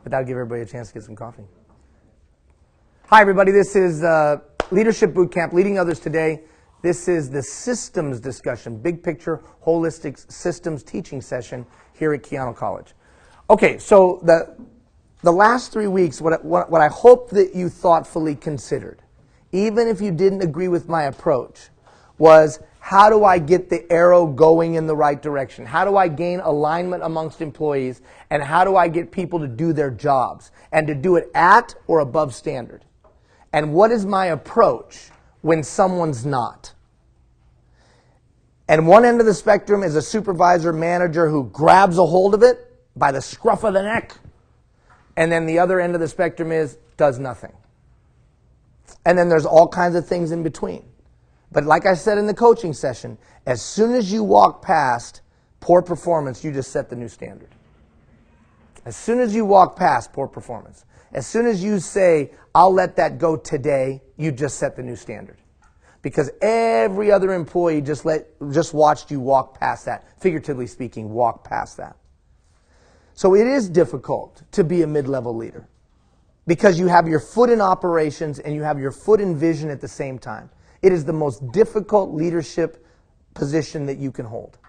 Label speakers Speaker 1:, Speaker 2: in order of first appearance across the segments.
Speaker 1: but that'll give everybody a chance to get some coffee. Hi, everybody. This is Leadership Boot Camp, Leading Others Today. This is the systems discussion, big picture, holistic systems teaching session here at Keyano College. Okay, so the last 3 weeks, what I hope that you thoughtfully considered, even if you didn't agree with my approach, was how do I get the arrow going in the right direction? How do I gain alignment amongst employees? And how do I get people to do their jobs and to do it at or above standard? And what is my approach when someone's not? And one end of the spectrum is a supervisor, manager who grabs a hold of it by the scruff of the neck. And then the other end of the spectrum is does nothing. And then there's all kinds of things in between. But like I said in the coaching session, as soon as you walk past poor performance, you just set the new standard. As soon as you walk past poor performance, as soon as you say, I'll let that go today, you just set the new standard. Because every other employee just watched you walk past that, figuratively speaking, walk past that. So it is difficult to be a mid-level leader because you have your foot in operations and you have your foot in vision at the same time. It is the most difficult leadership position that you can hold.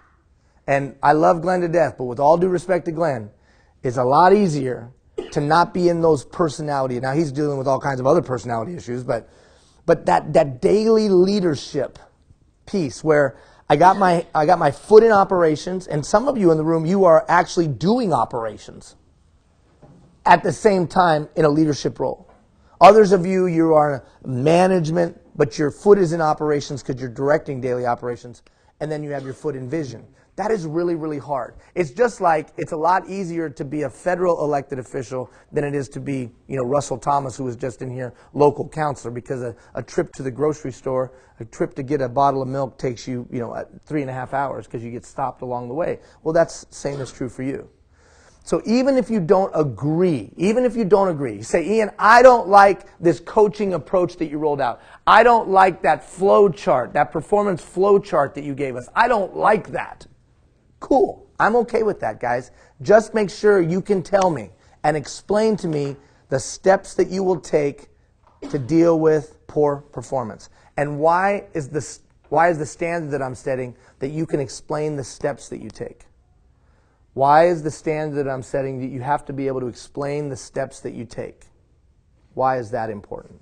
Speaker 1: And I love Glenn to death, but with all due respect to Glenn, it's a lot easier to not be in those personality. Now he's dealing with all kinds of other personality issues, but that daily leadership piece where I got my foot in operations, and some of you in the room, you are actually doing operations at the same time in a leadership role. Others of you, you are in management, but your foot is in operations because you're directing daily operations, and then you have your foot in vision. That is really, really hard. It's just like it's a lot easier to be a federal elected official than it is to be, Russell Thomas, who was just in here, local counselor, because a trip to the grocery store, a trip to get a bottle of milk takes you, 3.5 hours because you get stopped along the way. Well, that's same is true for you. So even if you don't agree, you say, Ian, I don't like this coaching approach that you rolled out. I don't like that flow chart, that performance flow chart that you gave us. I don't like that. Cool. I'm okay with that, guys. Just make sure you can tell me and explain to me the steps that you will take to deal with poor performance. And why is the standard that I'm setting that you can explain the steps that you take? Why is the standard that I'm setting that you have to be able to explain the steps that you take? Why is that important?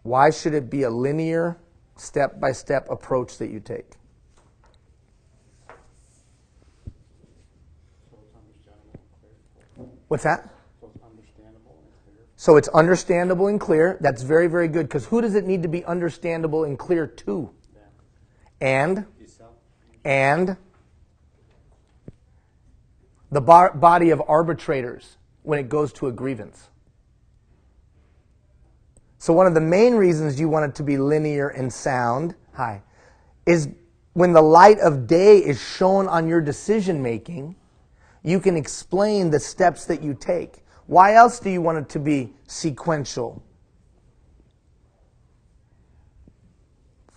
Speaker 1: Why should it be a linear, step-by-step approach that you take? What's that? So it's understandable and clear. That's very, very good. Because who does it need to be understandable and clear to? And the body of arbitrators when it goes to a grievance. So one of the main reasons you want it to be linear and sound, is when the light of day is shown on your decision making, you can explain the steps that you take. Why else do you want it to be sequential?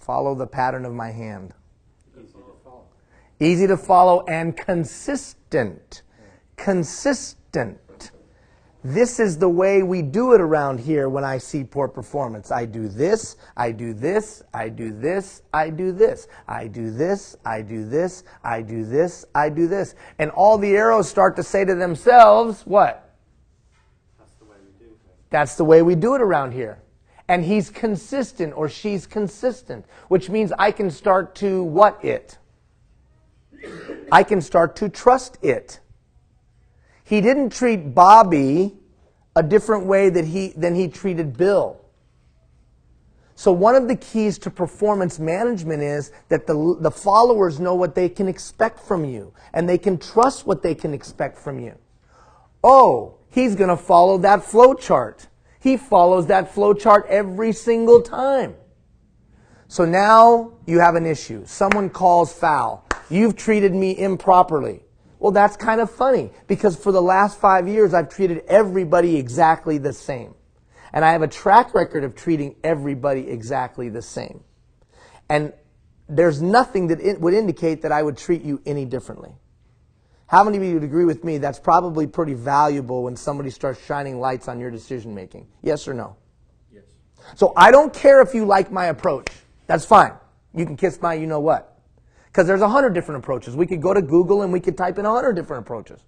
Speaker 1: Follow the pattern of my hand. Easy to follow and consistent. Consistent. This is the way we do it around here when I see poor performance. I do this, I do this, I do this, I do this, I do this, I do this, I do this, I do this. And all the arrows start to say to themselves, what?
Speaker 2: That's the way we do it.
Speaker 1: That's the way we do it around here. And he's consistent or she's consistent, which means I can start to what it? I can start to trust it. He didn't treat Bobby a different way than he treated Bill. So one of the keys to performance management is that the followers know what they can expect from you, and they can trust what they can expect from you. Oh, he's going to follow that flow chart. He follows that flow chart every single time. So now you have an issue. Someone calls foul. You've treated me improperly. Well, that's kind of funny because for the last 5 years, I've treated everybody exactly the same. And I have a track record of treating everybody exactly the same. And there's nothing that it would indicate that I would treat you any differently. How many of you would agree with me that's probably pretty valuable when somebody starts shining lights on your decision making? Yes or no?
Speaker 2: Yes.
Speaker 1: So I don't care if you like my approach. That's fine. You can kiss my you know what. Because there's 100 different approaches. We could go to Google and we could type in 100 different approaches.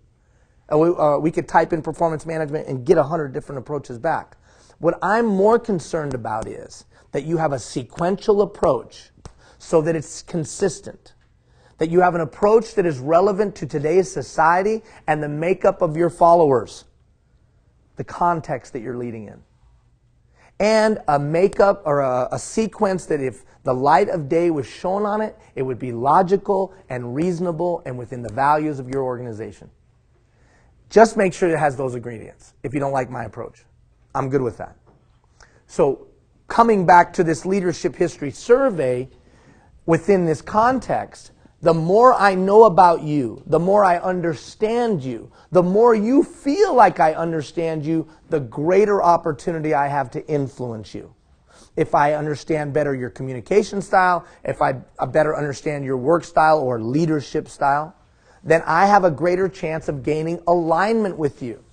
Speaker 1: We could type in performance management and get 100 different approaches back. What I'm more concerned about is that you have a sequential approach so that it's consistent. That you have an approach that is relevant to today's society and the makeup of your followers. The context that you're leading in. And a makeup or a sequence that if the light of day was shown on it, it would be logical and reasonable and within the values of your organization. Just make sure it has those ingredients if you don't like my approach. I'm good with that. So coming back to this leadership history survey within this context, the more I know about you, the more I understand you, the more you feel like I understand you, the greater opportunity I have to influence you. If I understand better your communication style, if I better understand your work style or leadership style, then I have a greater chance of gaining alignment with you.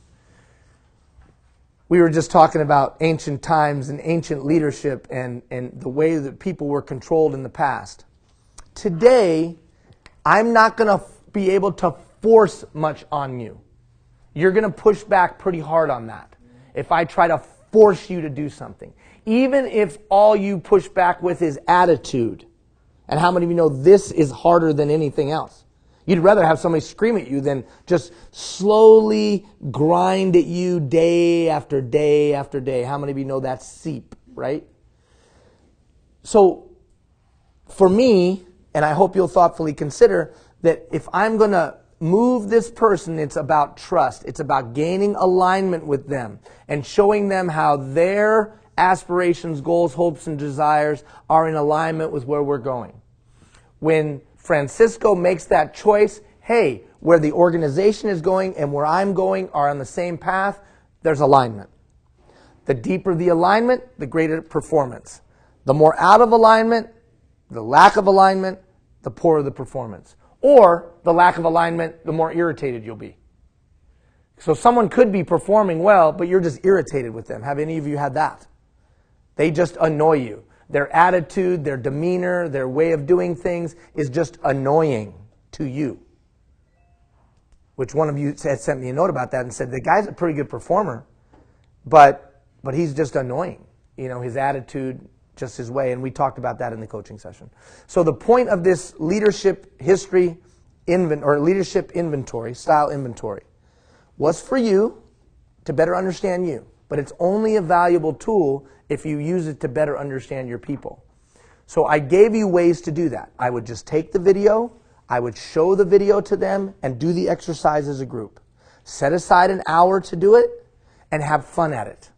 Speaker 1: We were just talking about ancient times and ancient leadership and the way that people were controlled in the past. Today, I'm not going to be able to force much on you. You're going to push back pretty hard on that if I try to force you to do something. Even if all you push back with is attitude. And how many of you know this is harder than anything else? You'd rather have somebody scream at you than just slowly grind at you day after day after day. How many of you know that's seep, right? So, for me, and I hope you'll thoughtfully consider that if I'm going to move this person, it's about trust. It's about gaining alignment with them and showing them how their aspirations, goals, hopes, and desires are in alignment with where we're going. When Francisco makes that choice, hey, where the organization is going and where I'm going are on the same path, there's alignment. The deeper the alignment, the greater performance. The more out of alignment, the lack of alignment, the poorer the performance. Or the lack of alignment, the more irritated you'll be. So someone could be performing well, but you're just irritated with them. Have any of you had that? They just annoy you. Their attitude, their demeanor, their way of doing things is just annoying to you. Which one of you had sent me a note about that and said, the guy's a pretty good performer, but he's just annoying. You know, his attitude, just his way. And we talked about that in the coaching session. So the point of this leadership history leadership inventory, style inventory, was for you to better understand you. But it's only a valuable tool if you use it to better understand your people. So I gave you ways to do that. I would just take the video, I would show the video to them, and do the exercise as a group. Set aside an hour to do it, and have fun at it.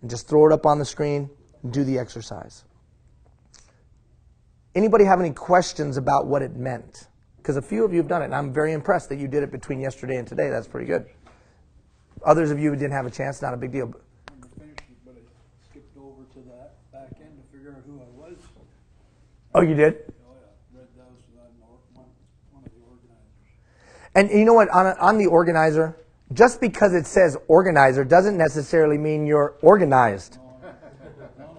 Speaker 1: And just throw it up on the screen, and do the exercise. Anybody have any questions about what it meant? Because a few of you have done it, and I'm very impressed that you did it between yesterday and today. That's pretty good. Others of you who didn't have a chance, not a big deal.
Speaker 3: But I skipped over to that back end to figure out who I was.
Speaker 1: Oh, you did?
Speaker 3: Oh, yeah. Read those, and I'm one of the organizers.
Speaker 1: And you know what? On the organizer, just because it says organizer doesn't necessarily mean you're organized.
Speaker 3: No.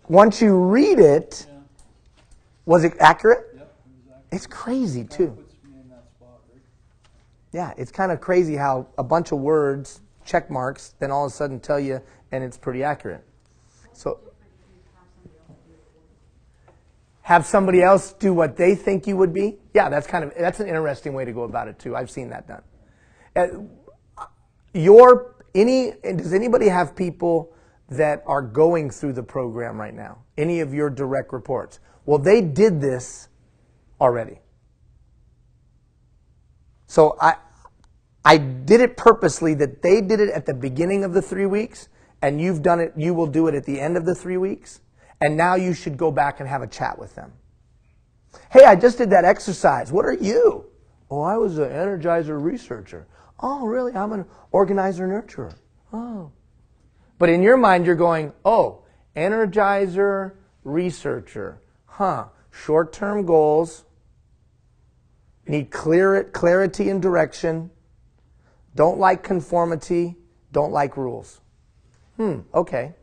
Speaker 1: Once you read it,
Speaker 3: Yeah.
Speaker 1: was it accurate?
Speaker 3: Yep, exactly.
Speaker 1: It's crazy,
Speaker 3: That
Speaker 1: too.
Speaker 3: puts me in that spot, right?
Speaker 1: Yeah, it's kind of crazy how a bunch of words, check marks, then all of a sudden tell you, and it's pretty accurate. So, have somebody else do what they think you would be? Yeah, that's an interesting way to go about it, too. I've seen that done. Does anybody have people that are going through the program right now? Any of your direct reports? Well, they did this already. So I did it purposely that they did it at the beginning of the 3 weeks, and you've done it, you will do it at the end of the 3 weeks, and now you should go back and have a chat with them. Hey, I just did that exercise. What are you? Oh, I was an energizer researcher. Oh, really? I'm an organizer nurturer. Oh. But in your mind, you're going, oh, energizer researcher. Huh. Short-term goals, need clarity and direction, don't like conformity, don't like rules. Okay.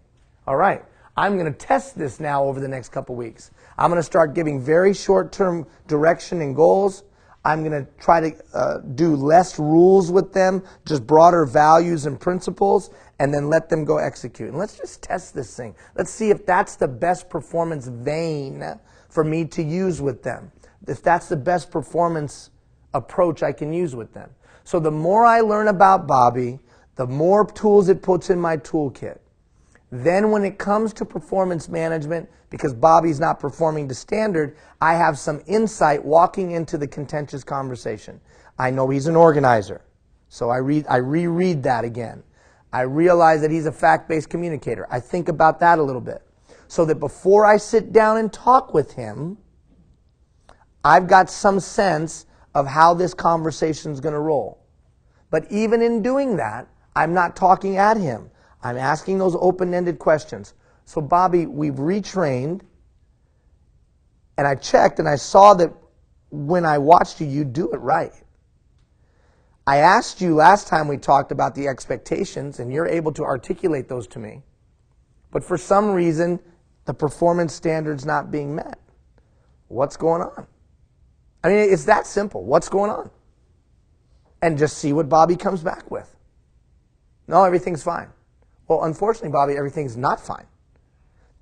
Speaker 1: All right. I'm going to test this now over the next couple weeks. I'm going to start giving very short-term direction and goals. I'm going to try to do less rules with them, just broader values and principles, and then let them go execute. And let's just test this thing. Let's see if that's the best performance vein for me to use with them. If that's the best performance approach I can use with them. So the more I learn about Bobby, the more tools it puts in my toolkit. Then when it comes to performance management, because Bobby's not performing to standard, I have some insight walking into the contentious conversation. I know he's an organizer, so I reread that again. I realize that he's a fact-based communicator. I think about that a little bit. So that before I sit down and talk with him, I've got some sense of how this conversation is going to roll. But even in doing that, I'm not talking at him. I'm asking those open-ended questions. So Bobby, we've retrained, and I checked and I saw that when I watched you, you do it right. I asked you last time we talked about the expectations, and you're able to articulate those to me. But for some reason, the performance standard's not being met. What's going on? I mean, it's that simple. What's going on? And just see what Bobby comes back with. No, everything's fine. Well, unfortunately, Bobby, everything's not fine.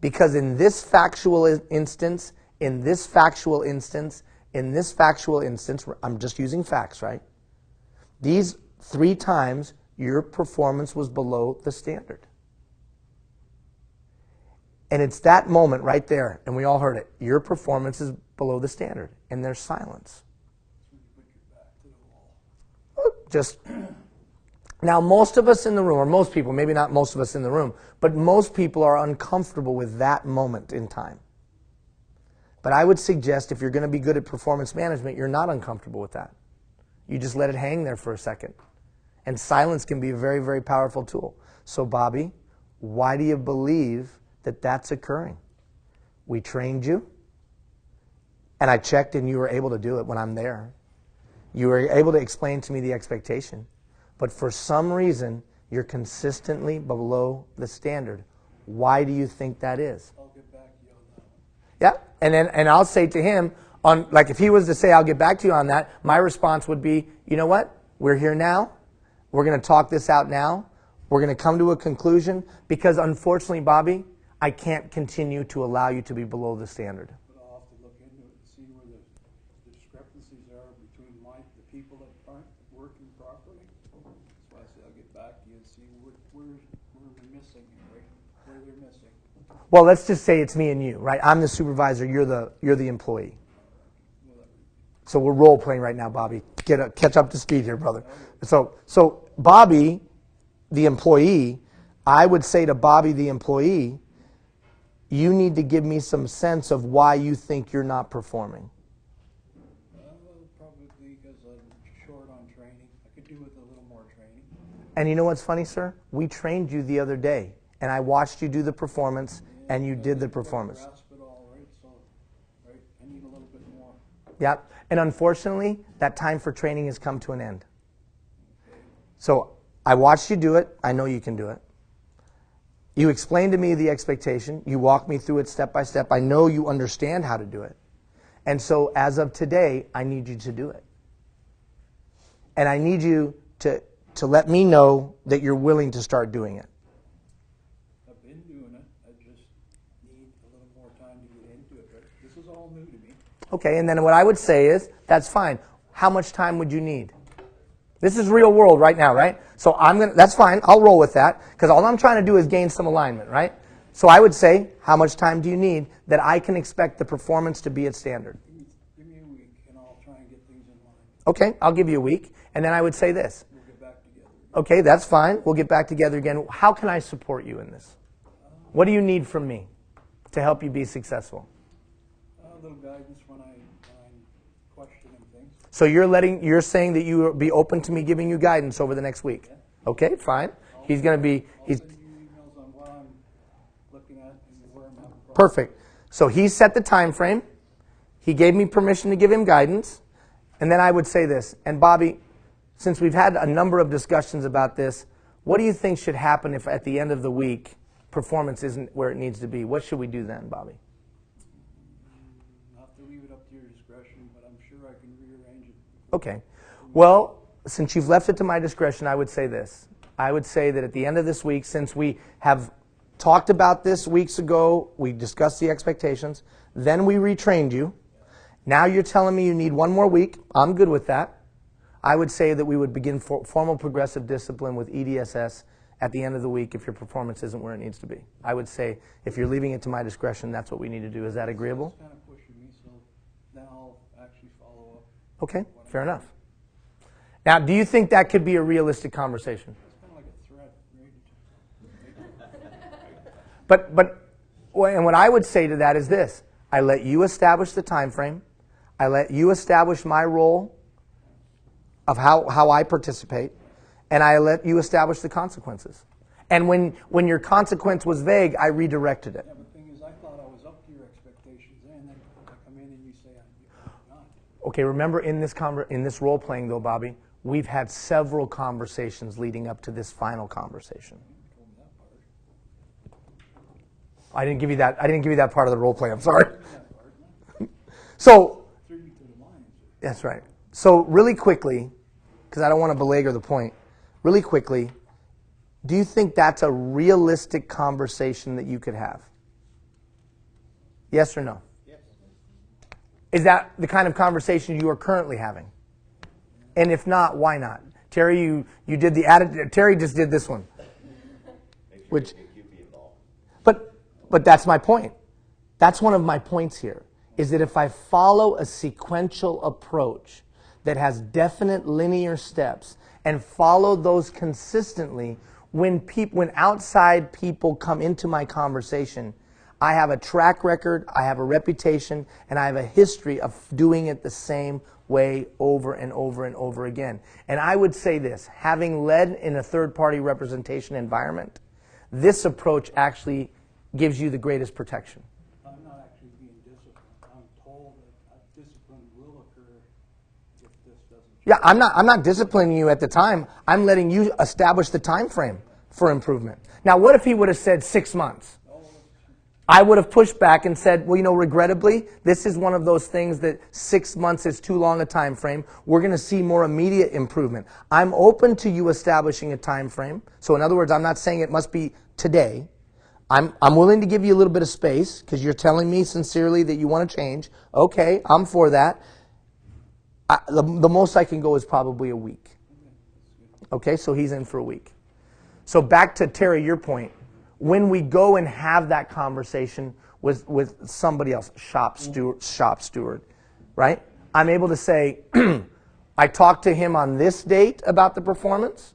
Speaker 1: Because in this factual instance, I'm just using facts, right? These 3 times, your performance was below the standard. And it's that moment right there, and we all heard it. Your performance is below the standard, and there's silence. Just now, most of us in the room, or most people, maybe not most of us in the room, but most people are uncomfortable with that moment in time. But I would suggest if you're going to be good at performance management, you're not uncomfortable with that. You just let it hang there for a second. And silence can be a very, very powerful tool. So, Bobby, why do you believe that that's occurring? We trained you, and I checked, and you were able to do it when I'm there. You were able to explain to me the expectation. But for some reason, you're consistently below the standard. Why do you think that is?
Speaker 3: I'll get back to you on that one.
Speaker 1: Yeah, and I'll say to him, like if he was to say, I'll get back to you on that, my response would be, you know what? We're here now. We're going to talk this out now. We're going to come to a conclusion because unfortunately, Bobby, I can't continue to allow you to be below the standard.
Speaker 3: But I'll have to look into it and see where the discrepancies are between the people that aren't working properly. That's why I say I'll get back to you and see where we're missing, right? Where they're missing.
Speaker 1: Well, let's just say it's me and you, right? I'm the supervisor. You're the employee. So we're role playing right now, Bobby. Catch up to speed here, brother. So Bobby, the employee, I would say to Bobby, the employee, you need to give me some sense of why you think you're not performing.
Speaker 3: Probably because I'm short on training. I could do with a little more training.
Speaker 1: And you know what's funny, sir? We trained you the other day, and I watched you do the performance, and you did the performance.
Speaker 3: Grasp it all, right? So, right, I need a little bit more.
Speaker 1: Yep. And unfortunately, that time for training has come to an end. So I watched you do it. I know you can do it. You explained to me the expectation. You walked me through it step by step. I know you understand how to do it. And so as of today, I need you to do it. And I need you to let me know that you're willing to start doing it.
Speaker 3: I've been doing it. I just need a little more time to get into it. Right? This is all new to me.
Speaker 1: Okay, and then what I would say is, that's fine. How much time would you need? This is real world right now, right? So that's fine. I'll roll with that because all I'm trying to do is gain some alignment, right? So I would say, how much time do you need that I can expect the performance to be at standard?
Speaker 3: Give me a week and I'll try and get things in line.
Speaker 1: Okay, I'll give you a week. And then I would say this.
Speaker 3: We'll get back together.
Speaker 1: Okay, that's fine. We'll get back together again. How can I support you in this? What do you need from me to help you be successful?
Speaker 3: A little guidance when I'm questioning things.
Speaker 1: So you're saying that you will be open to me giving you guidance over the next week.
Speaker 3: Yeah.
Speaker 1: Okay, fine. He's going to be
Speaker 3: I'll send you emails on what I'm looking at and where I'm having problems.
Speaker 1: perfect. So he set the time frame. He gave me permission to give him guidance. And then I would say this, and Bobby, since we've had a number of discussions about this, what do you think should happen if at the end of the week performance isn't where it needs to be? What should we do then, Bobby?
Speaker 3: I'll have to leave it up to your discretion, but I'm sure I can rearrange it.
Speaker 1: Okay. Well, since you've left it to my discretion, I would say this. I would say that at the end of this week, since we have talked about this weeks ago, we discussed the expectations, then we retrained you. Now you're telling me you need one more week. I'm good with that. I would say that we would begin formal progressive discipline with EDSS at the end of the week if your performance isn't where it needs to be. I would say if you're leaving it to my discretion, that's what we need to do. Is that agreeable?
Speaker 3: It's kind of pushing me, so then I'll actually follow up.
Speaker 1: Okay, fair enough. Now, do you think that could be a realistic conversation?
Speaker 3: It's kind of like a threat, right?
Speaker 1: And what I would say to that is this. I let you establish the time frame. I let you establish my role of how I participate. And I let you establish the consequences. And when your consequence was vague, I redirected it.
Speaker 3: Yeah, but the thing is, I thought I was up to your expectations, and then I come in and you say I'm not.
Speaker 1: Okay, remember in this role playing though, Bobby, we've had several conversations leading up to this final conversation.
Speaker 3: You told me that part.
Speaker 1: I didn't give you that part of the role play. I'm sorry.
Speaker 3: That part, no.
Speaker 1: So
Speaker 3: Threw you to the lions.
Speaker 1: that's right. So really quickly, because I don't want to belabor the point, really quickly, do you think that's a realistic conversation that you could have? Yes or no?
Speaker 2: Yes.
Speaker 1: Is that the kind of conversation you are currently having? And if not, why not? Terry, you did the attitude. Terry just did this one. Which, but that's my point. That's one of my points here, is that if I follow a sequential approach that has definite linear steps and follow those consistently, when outside people come into my conversation, I have a track record, I have a reputation, and I have a history of doing it the same way over and over and over again. And I would say this, having led in a third-party representation environment, this approach actually gives you the greatest protection.
Speaker 3: I'm not actually being disciplined. I'm told that discipline will occur if this doesn't change.
Speaker 1: Yeah, I'm not disciplining you at the time. I'm letting you establish the time frame for improvement. Now, what if he would have said 6 months? I would have pushed back and said, well, regrettably, this is one of those things that 6 months is too long a time frame. We're going to see more immediate improvement. I'm open to you establishing a time frame. So in other words, I'm not saying it must be today. I'm willing to give you a little bit of space because you're telling me sincerely that you want to change. Okay, I'm for that. The most I can go is probably a week. Okay, so he's in for a week. So back to Terry, your point. When we go and have that conversation with somebody else, shop steward, right? I'm able to say, I talked to him on this date about the performance.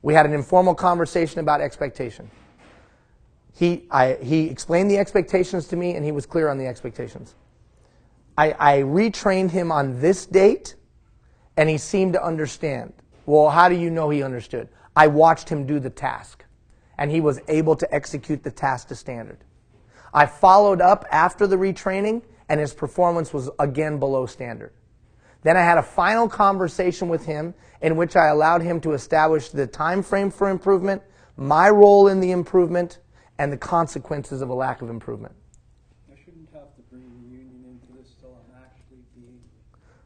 Speaker 1: We had an informal conversation about expectation. He explained the expectations to me, and he was clear on the expectations. I retrained him on this date, and he seemed to understand. Well, how do you know he understood? I watched him do the task, and he was able to execute the task to standard. I followed up after the retraining, and his performance was again below standard. Then I had a final conversation with him in which I allowed him to establish the time frame for improvement, my role in the improvement, and the consequences of a lack of improvement.
Speaker 3: I shouldn't have to bring the union into this till I'm actually being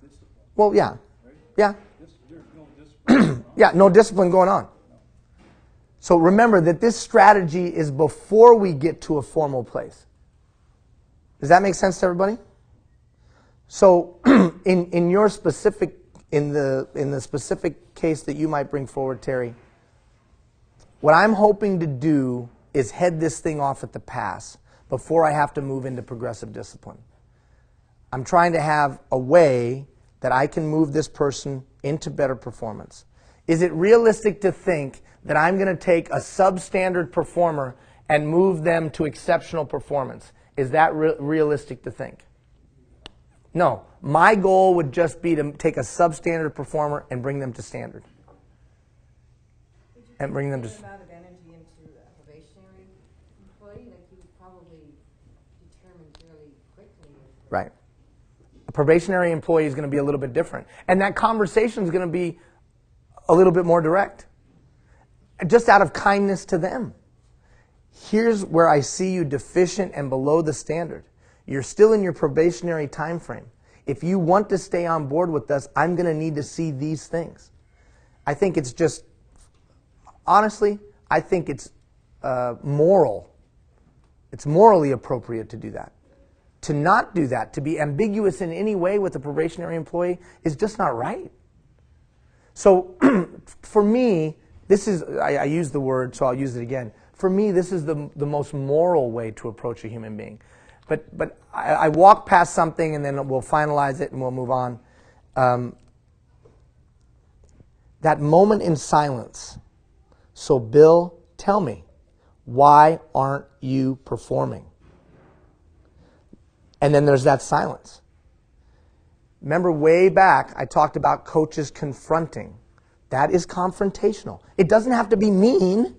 Speaker 3: disciplined.
Speaker 1: Well, yeah.
Speaker 3: Right?
Speaker 1: Yeah.
Speaker 3: There's no discipline.
Speaker 1: Yeah, no discipline going on. So remember that this strategy is before we get to a formal place. Does that make sense to everybody? So in your specific in the specific case that you might bring forward, Terry, what I'm hoping to do is head this thing off at the pass before I have to move into progressive discipline. I'm trying to have a way that I can move this person into better performance. Is it realistic to think that I'm going to take a substandard performer and move them to exceptional performance? Is that realistic to think? No. My goal would just be to take a substandard performer and bring them to standard. And bring them to...
Speaker 4: amount of energy into a probationary employee, like you would probably determine fairly quickly.
Speaker 1: Right. probationary employee is going to be a little bit different. And that conversation is going to be a little bit more direct. Just out of kindness to them. Here's where I see you deficient and below the standard. You're still in your probationary time frame. If you want to stay on board with us, I'm going to need to see these things. I think it's just, honestly, I think it's moral. It's morally appropriate to do that. To not do that, to be ambiguous in any way with a probationary employee is just not right. So for me, this is, I use the word, so I'll use it again. For me, this is the most moral way to approach a human being. But I walk past something and then we'll finalize it and we'll move on. That moment in silence. So Bill, tell me, why aren't you performing? And then there's that silence. Remember way back, I talked about coaches confronting. That is confrontational. It doesn't have to be mean.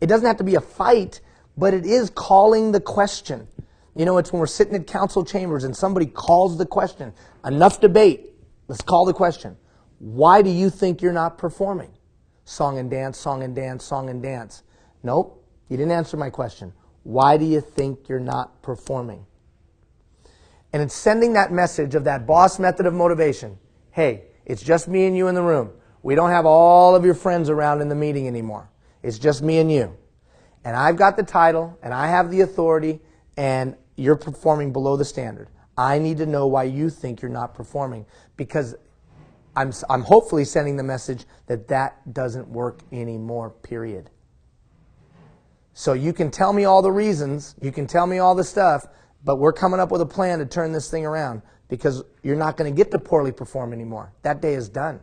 Speaker 1: It doesn't have to be a fight, but it is calling the question. You know, it's when we're sitting at council chambers and somebody calls the question. Enough debate. Let's call the question. Why do you think you're not performing? Song and dance, song and dance, song and dance. Nope, you didn't answer my question. Why do you think you're not performing? And it's sending that message of that boss method of motivation. Hey, it's just me and you in the room. We don't have all of your friends around in the meeting anymore. It's just me and you. And I've got the title, and I have the authority, and you're performing below the standard. I need to know why you think you're not performing, because I'm hopefully sending the message that that doesn't work anymore, period. So you can tell me all the reasons, you can tell me all the stuff, but we're coming up with a plan to turn this thing around, because you're not going to get to poorly perform anymore. That day is done.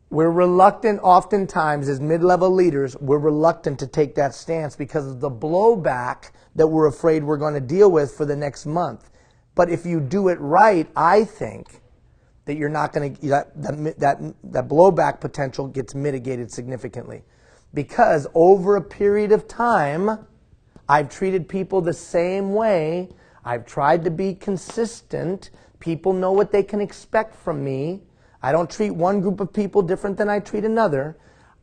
Speaker 1: We're reluctant oftentimes as mid-level leaders, we're reluctant to take that stance because of the blowback that we're afraid we're going to deal with for the next month. But if you do it right, I think that you're not going to, that blowback potential gets mitigated significantly. Because over a period of time, I've treated people the same way. I've tried to be consistent. People know what they can expect from me. I don't treat one group of people different than I treat another.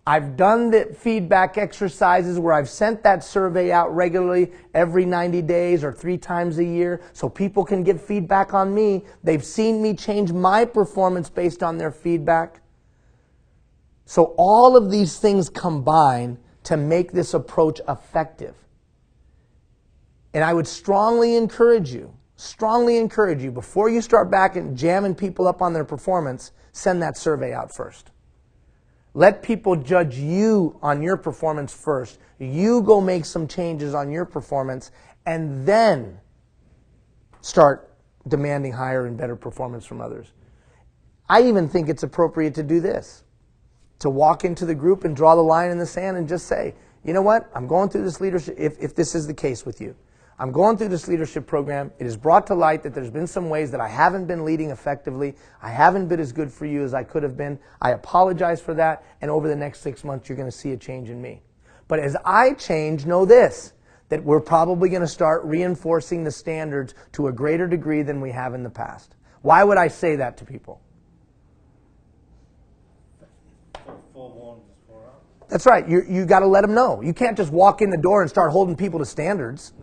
Speaker 1: I've done the feedback exercises where I've sent that survey out regularly every 90 days or 3 times a year so people can get feedback on me. They've seen me change my performance based on their feedback. So all of these things combine to make this approach effective. And I would strongly encourage you, before you start back and jamming people up on their performance, send that survey out first. Let people judge you on your performance first. You go make some changes on your performance and then start demanding higher and better performance from others. I even think it's appropriate to do this. To walk into the group and draw the line in the sand and just say, you know what, I'm going through this leadership, if this is the case with you. I'm going through this leadership program. It has brought to light that there's been some ways that I haven't been leading effectively. I haven't been as good for you as I could have been. I apologize for that. And over the next 6 months, you're going to see a change in me. But as I change, know this, that we're probably going to start reinforcing the standards to a greater degree than we have in the past. Why would I say that to people? That's right. You got to let them know. You can't just walk in the door and start holding people to standards.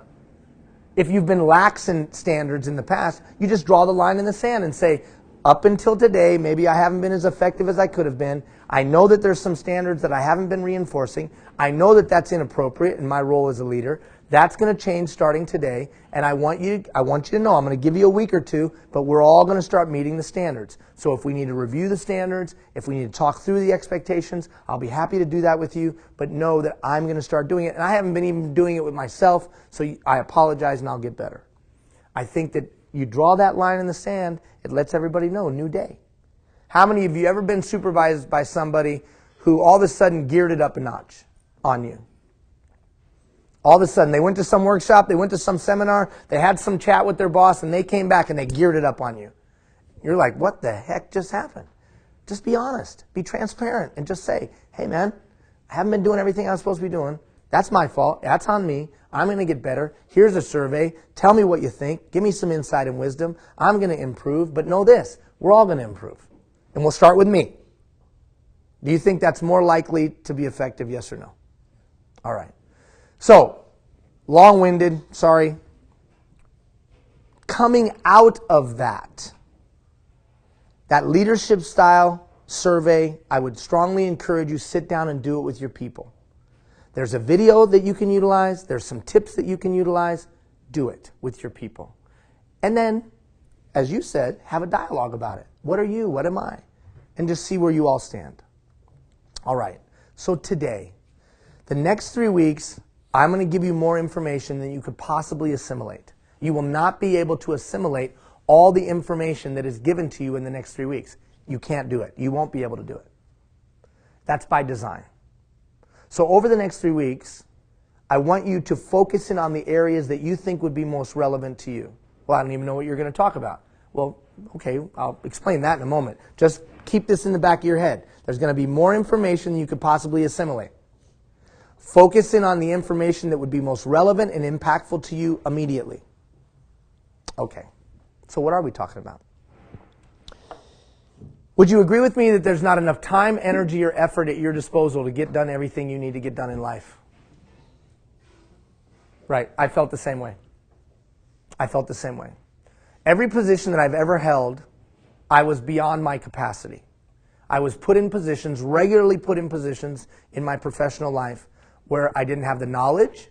Speaker 1: If you've been lax in standards in the past, you just draw the line in the sand and say, up until today, maybe I haven't been as effective as I could have been. I know that there's some standards that I haven't been reinforcing. I know that that's inappropriate in my role as a leader. That's going to change starting today, and I want you to know, I'm going to give you a week or two, but we're all going to start meeting the standards. So if we need to review the standards, if we need to talk through the expectations, I'll be happy to do that with you, but know that I'm going to start doing it. And I haven't been even doing it with myself, so I apologize and I'll get better. I think that you draw that line in the sand, it lets everybody know, new day. How many of you ever been supervised by somebody who all of a sudden geared it up a notch on you? All of a sudden, they went to some workshop, they went to some seminar, they had some chat with their boss, and they came back and they geared it up on you. You're like, what the heck just happened? Just be honest, be transparent, and just say, hey man, I haven't been doing everything I'm supposed to be doing. That's my fault. That's on me. I'm going to get better. Here's a survey. Tell me what you think. Give me some insight and wisdom. I'm going to improve. But know this, we're all going to improve. And we'll start with me. Do you think that's more likely to be effective, yes or no? All right. So, long-winded, sorry. Coming out of that leadership style survey, I would strongly encourage you sit down and do it with your people. There's a video that you can utilize. There's some tips that you can utilize. Do it with your people. And then, as you said, have a dialogue about it. What are you? What am I? And just see where you all stand. All right. So today, the next 3 weeks, I'm going to give you more information than you could possibly assimilate. You will not be able to assimilate all the information that is given to you in the next 3 weeks. You can't do it. You won't be able to do it. That's by design. So over the next 3 weeks, I want you to focus in on the areas that you think would be most relevant to you. Well, I don't even know what you're going to talk about. Well, okay, I'll explain that in a moment. Just keep this in the back of your head. There's going to be more information than you could possibly assimilate. Focus in on the information that would be most relevant and impactful to you immediately. Okay, so what are we talking about? Would you agree with me that there's not enough time, energy, or effort at your disposal to get done everything you need to get done in life? Right, I felt the same way. I felt the same way. Every position that I've ever held, I was beyond my capacity. I was put in positions, regularly put in positions in my professional life where I didn't have the knowledge,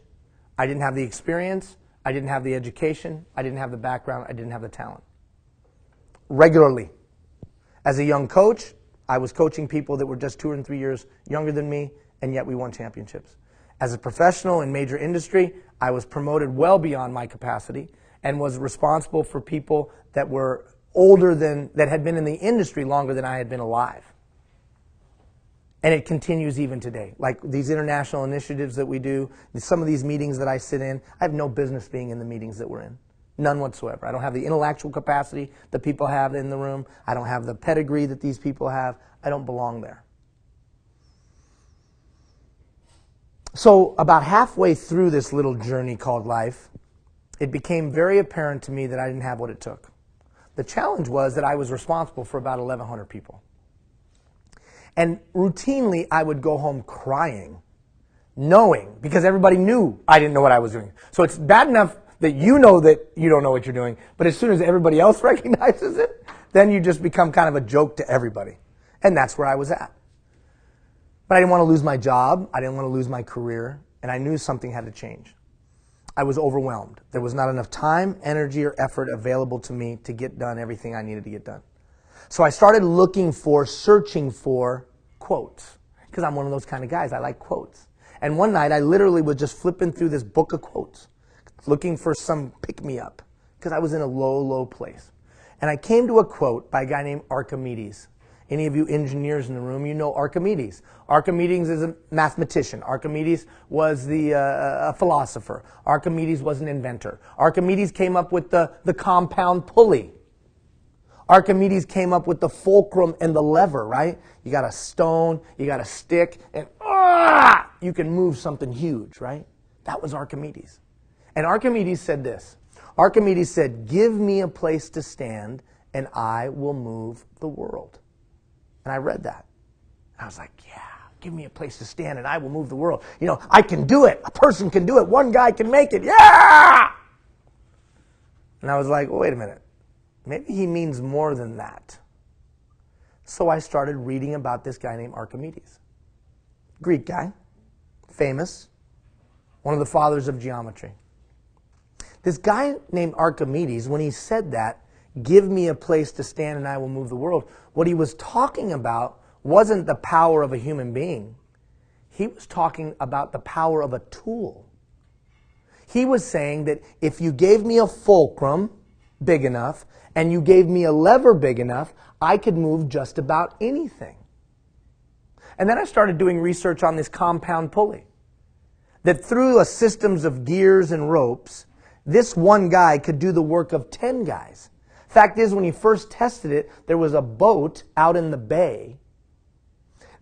Speaker 1: I didn't have the experience, I didn't have the education, I didn't have the background, I didn't have the talent. Regularly. As a young coach, I was coaching people that were just 2 and 3 years younger than me, and yet we won championships. As a professional in major industry, I was promoted well beyond my capacity and was responsible for people that were older than, that had been in the industry longer than I had been alive. And it continues even today. Like these international initiatives that we do, some of these meetings that I sit in, I have no business being in the meetings that we're in. None whatsoever. I don't have the intellectual capacity that people have in the room. I don't have the pedigree that these people have. I don't belong there. So about halfway through this little journey called life, it became very apparent to me that I didn't have what it took. The challenge was that I was responsible for about 1,100 people. And routinely, I would go home crying, knowing, because everybody knew I didn't know what I was doing. So it's bad enough that you know that you don't know what you're doing, but as soon as everybody else recognizes it, then you just become kind of a joke to everybody. And that's where I was at. But I didn't want to lose my job, I didn't want to lose my career, and I knew something had to change. I was overwhelmed. There was not enough time, energy, or effort available to me to get done everything I needed to get done. So I started searching for quotes, because I'm one of those kind of guys. I like quotes. And one night I literally was just flipping through this book of quotes, looking for some pick-me-up, because I was in a low, low place. And I came to a quote by a guy named Archimedes. Any of you engineers in the room, you know Archimedes. Archimedes is a mathematician. Archimedes was a philosopher. Archimedes was an inventor. Archimedes came up with the compound pulley. Archimedes came up with the fulcrum and the lever, right? You got a stone, you got a stick, and you can move something huge, right? That was Archimedes. And Archimedes said this. Archimedes said, "Give me a place to stand, and I will move the world." And I read that. I was like, yeah, give me a place to stand, and I will move the world. You know, I can do it. A person can do it. One guy can make it. Yeah! And I was like, wait a minute. Maybe he means more than that. So I started reading about this guy named Archimedes. Greek guy, famous, one of the fathers of geometry. This guy named Archimedes, when he said that, "Give me a place to stand and I will move the world," what he was talking about wasn't the power of a human being. He was talking about the power of a tool. He was saying that if you gave me a fulcrum big enough and you gave me a lever big enough, I could move just about anything. And then I started doing research on this compound pulley. That through a systems of gears and ropes, this one guy could do the work of 10 guys. Fact is, when he first tested it, there was a boat out in the bay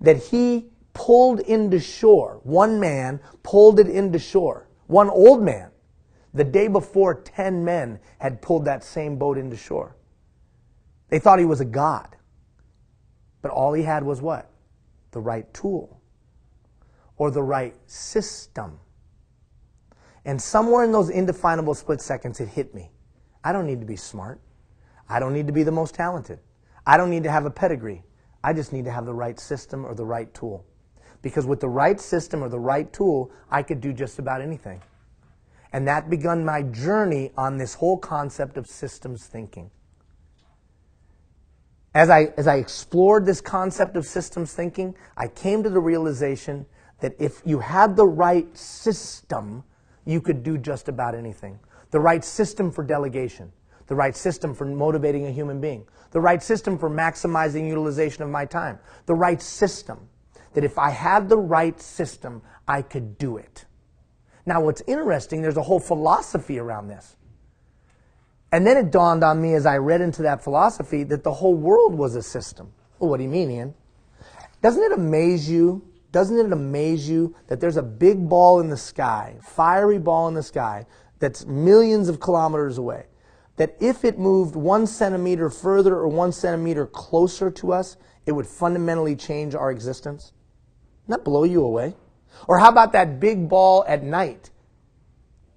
Speaker 1: that he pulled into shore. One man pulled it into shore. One old man. The day before, 10 men had pulled that same boat into shore. They thought he was a god. But all he had was what? The right tool. Or the right system. And somewhere in those indefinable split seconds, it hit me. I don't need to be smart. I don't need to be the most talented. I don't need to have a pedigree. I just need to have the right system or the right tool. Because with the right system or the right tool, I could do just about anything. And that begun my journey on this whole concept of systems thinking. As I explored this concept of systems thinking, I came to the realization that if you had the right system, you could do just about anything. The right system for delegation. The right system for motivating a human being. The right system for maximizing utilization of my time. The right system. That if I had the right system, I could do it. Now what's interesting, there's a whole philosophy around this. And then it dawned on me as I read into that philosophy that the whole world was a system. Well, what do you mean, Ian? Doesn't it amaze you that there's a big ball in the sky, fiery ball in the sky, that's millions of kilometers away, that if it moved 1 centimeter further or 1 centimeter closer to us, it would fundamentally change our existence? Doesn't that blow you away? Or how about that big ball at night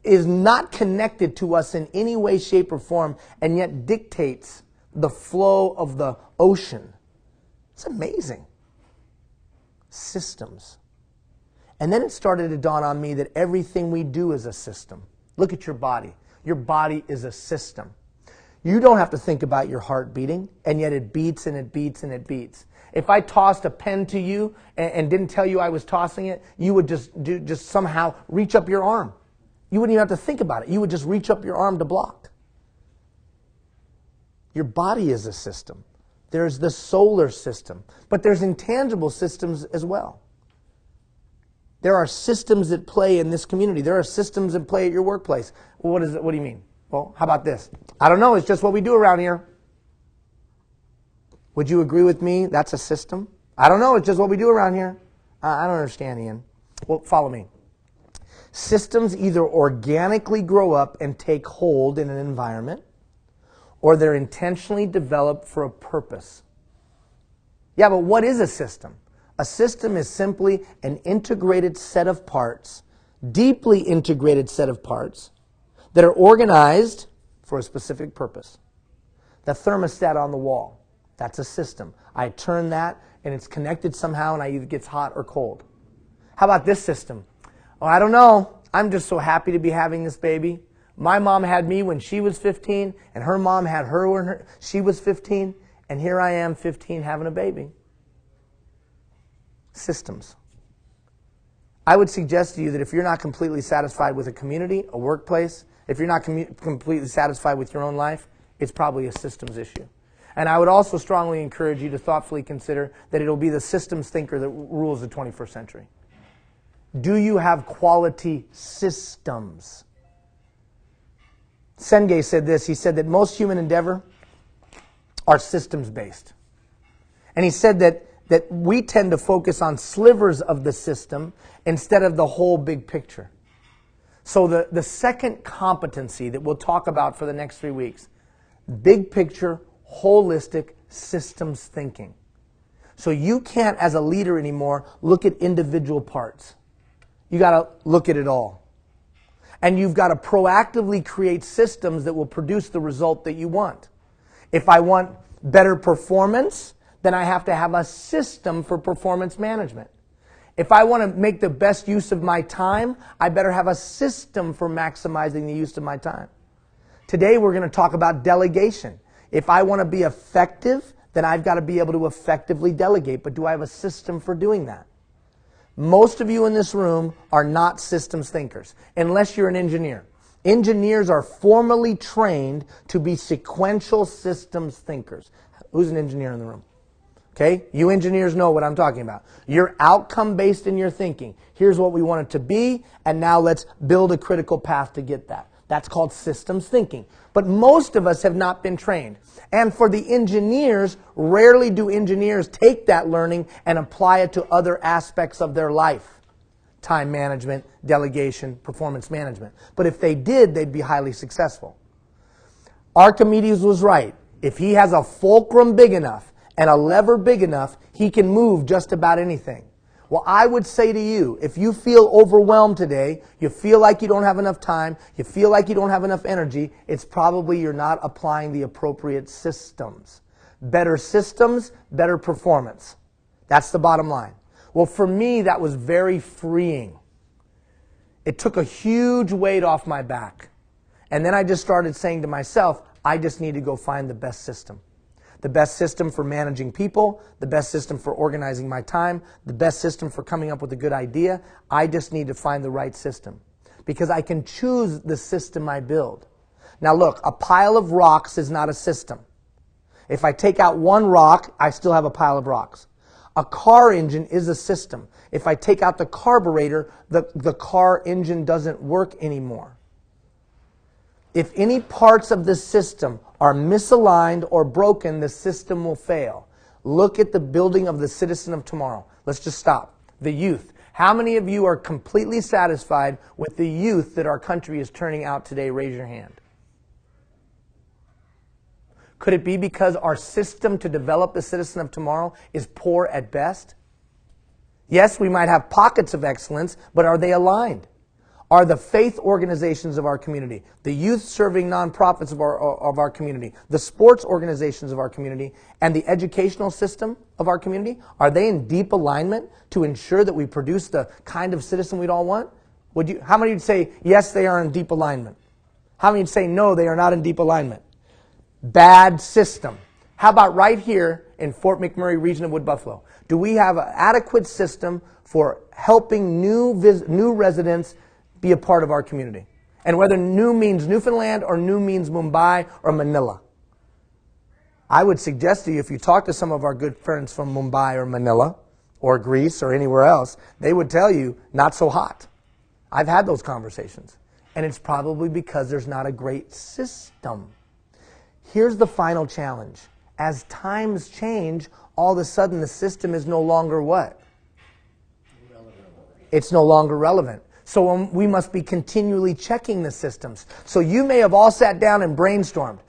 Speaker 1: is not connected to us in any way, shape, or form, and yet dictates the flow of the ocean? It's amazing. Systems. And then it started to dawn on me that everything we do is a system. Look at your body. Your body is a system. You don't have to think about your heart beating, and yet it beats and it beats and it beats. If I tossed a pen to you and didn't tell you I was tossing it, you would just somehow reach up your arm. You wouldn't even have to think about it. You would just reach up your arm to block. Your body is a system. There's the solar system, but there's intangible systems as well. There are systems at play in this community. There are systems at play at your workplace. Well, what do you mean? Well, how about this? I don't know. It's just what we do around here. Would you agree with me? That's a system. I don't know. It's just what we do around here. I don't understand, Ian. Well, follow me. Systems either organically grow up and take hold in an environment, or they're intentionally developed for a purpose. Yeah, but what is a system? A system is simply an integrated set of parts, deeply integrated set of parts, that are organized for a specific purpose. The thermostat on the wall, that's a system. I turn that and it's connected somehow and it gets hot or cold. How about this system? Oh, I don't know. I'm just so happy to be having this baby. My mom had me when she was 15, and her mom had her when she was 15, and here I am, 15, having a baby. Systems. I would suggest to you that if you're not completely satisfied with a community, a workplace, if you're not completely satisfied with your own life, it's probably a systems issue. And I would also strongly encourage you to thoughtfully consider that it'll be the systems thinker that rules the 21st century. Do you have quality systems? Senge said this. He said that most human endeavor are systems-based. And he said that we tend to focus on slivers of the system instead of the whole big picture. So the second competency that we'll talk about for the next 3 weeks, big picture, holistic systems thinking. So you can't, as a leader anymore, look at individual parts. You got to look at it all. And you've got to proactively create systems that will produce the result that you want. If I want better performance, then I have to have a system for performance management. If I want to make the best use of my time, I better have a system for maximizing the use of my time. Today we're going to talk about delegation. If I want to be effective, then I've got to be able to effectively delegate. But do I have a system for doing that? Most of you in this room are not systems thinkers, unless you're an engineer. Engineers are formally trained to be sequential systems thinkers. Who's an engineer in the room? Okay, you engineers know what I'm talking about. You're outcome-based in your thinking. Here's what we want it to be, and now let's build a critical path to get that. That's called systems thinking. But most of us have not been trained. And for the engineers, rarely do engineers take that learning and apply it to other aspects of their life. Time management, delegation, performance management. But if they did, they'd be highly successful. Archimedes was right. If he has a fulcrum big enough and a lever big enough, he can move just about anything. Well, I would say to you, if you feel overwhelmed today, you feel like you don't have enough time, you feel like you don't have enough energy, it's probably you're not applying the appropriate systems. Better systems, better performance. That's the bottom line. Well, for me, that was very freeing. It took a huge weight off my back. And then I just started saying to myself, I just need to go find the best system. The best system for managing people, the best system for organizing my time, the best system for coming up with a good idea. I just need to find the right system because I can choose the system I build. Now look, a pile of rocks is not a system. If I take out one rock, I still have a pile of rocks. A car engine is a system. If I take out the carburetor, the car engine doesn't work anymore. If any parts of the system are misaligned or broken, the system will fail. Look at the building of the citizen of tomorrow. Let's just stop. The youth. How many of you are completely satisfied with the youth that our country is turning out today? Raise your hand. Could it be because our system to develop the citizen of tomorrow is poor at best? Yes, we might have pockets of excellence, but are they aligned? Are the faith organizations of our community, the youth-serving nonprofits of our community, the sports organizations of our community, and the educational system of our community, are they in deep alignment to ensure that we produce the kind of citizen we'd all want? How many would say, yes, they are in deep alignment? How many would say, no, they are not in deep alignment? Bad system. How about right here in Fort McMurray region of Wood Buffalo? Do we have an adequate system for helping new residents be a part of our community? And whether new means Newfoundland or new means Mumbai or Manila. I would suggest to you, if you talk to some of our good friends from Mumbai or Manila or Greece or anywhere else, they would tell you, not so hot. I've had those conversations. And it's probably because there's not a great system. Here's the final challenge. As times change, all of a sudden the system is no longer what? It's no longer relevant. So we must be continually checking the systems. So you may have all sat down and brainstormed,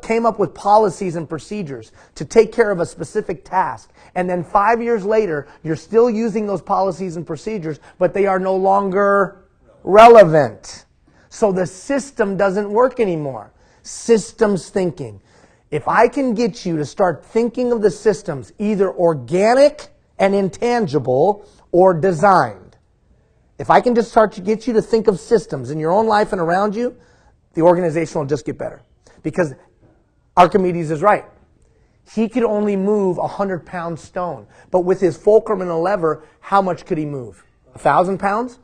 Speaker 1: came up with policies and procedures to take care of a specific task. And then 5 years later, you're still using those policies and procedures, but they are no longer relevant. So the system doesn't work anymore. Systems thinking. If I can get you to start thinking of the systems either organic and intangible or designed, if I can just start to get you to think of systems in your own life and around you, the organization will just get better. Because Archimedes is right. He could only move a 100-pound stone. But with his fulcrum and a lever, how much could he move? 1,000 pounds?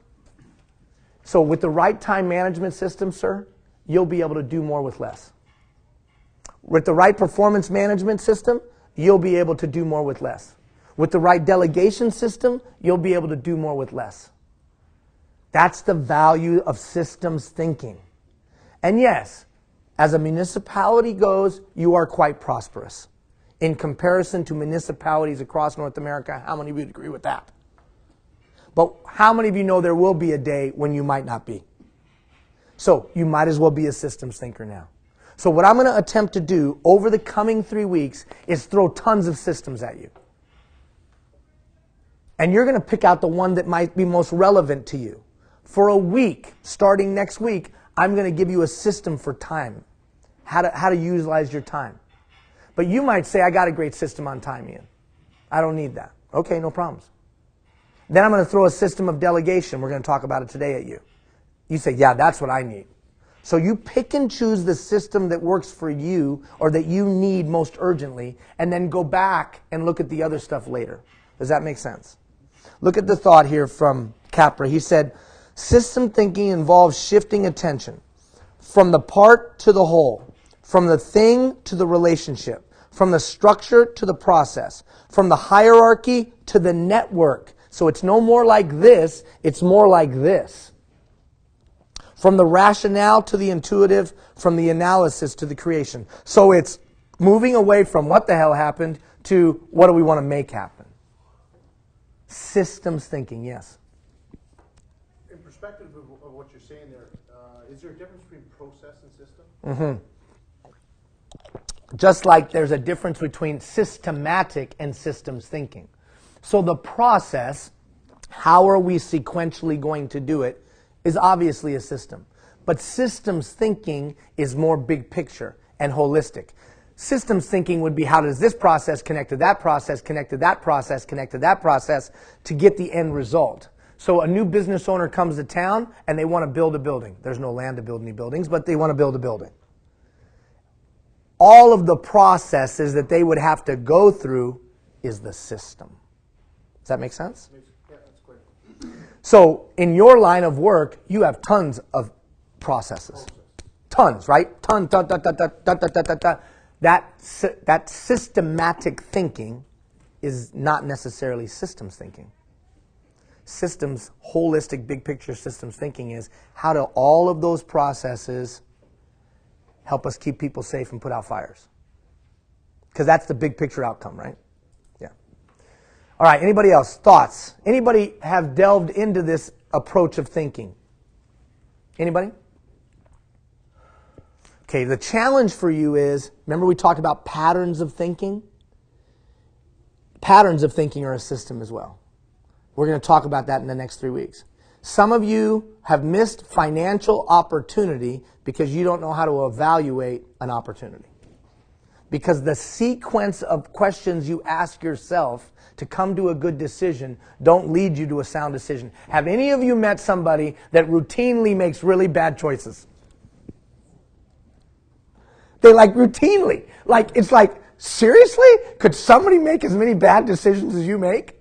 Speaker 1: So with the right time management system, sir, you'll be able to do more with less. With the right performance management system, you'll be able to do more with less. With the right delegation system, you'll be able to do more with less. That's the value of systems thinking. And yes, as a municipality goes, you are quite prosperous. In comparison to municipalities across North America, how many of you would agree with that? But how many of you know there will be a day when you might not be? So you might as well be a systems thinker now. So what I'm going to attempt to do over the coming 3 weeks is throw tons of systems at you. And you're going to pick out the one that might be most relevant to you. For a week, starting next week, I'm going to give you a system for time, how to utilize your time. But you might say, I got a great system on time, Ian. I don't need that. Okay, no problems. Then I'm going to throw a system of delegation. We're going to talk about it today at you. You say, yeah, that's what I need. So you pick and choose the system that works for you or that you need most urgently, and then go back and look at the other stuff later. Does that make sense? Look at the thought here from Capra. He said, system thinking involves shifting attention from the part to the whole, from the thing to the relationship, from the structure to the process, from the hierarchy to the network. So it's no more like this, it's more like this. From the rationale to the intuitive, from the analysis to the creation. So it's moving away from what the hell happened to what do we want to make happen. Systems thinking, yes.
Speaker 5: In perspective of what you're saying there, is there a difference between process and system?
Speaker 1: Mm-hmm. Just like there's a difference between systematic and systems thinking. So the process, how are we sequentially going to do it, is obviously a system. But systems thinking is more big picture and holistic. Systems thinking would be how does this process connect to that process, connect to that process, connect to that process to get the end result. So a new business owner comes to town and they want to build a building. There's no land to build any buildings, but they want to build a building. All of the processes that they would have to go through is the system. Does that make sense?
Speaker 5: Yeah, that's quick.
Speaker 1: So in your line of work, you have tons of processes. Tons, right? That systematic thinking is not necessarily systems thinking. Systems, holistic, big picture systems thinking is how do all of those processes help us keep people safe and put out fires? Because that's the big picture outcome, right? Yeah. All right, anybody else? Thoughts? Anybody have delved into this approach of thinking? Anybody? Okay, the challenge for you is, remember we talked about patterns of thinking? Patterns of thinking are a system as well. We're going to talk about that in the next 3 weeks. Some of you have missed financial opportunity because you don't know how to evaluate an opportunity. Because the sequence of questions you ask yourself to come to a good decision don't lead you to a sound decision. Have any of you met somebody that routinely makes really bad choices? They routinely. It's seriously? Could somebody make as many bad decisions as you make?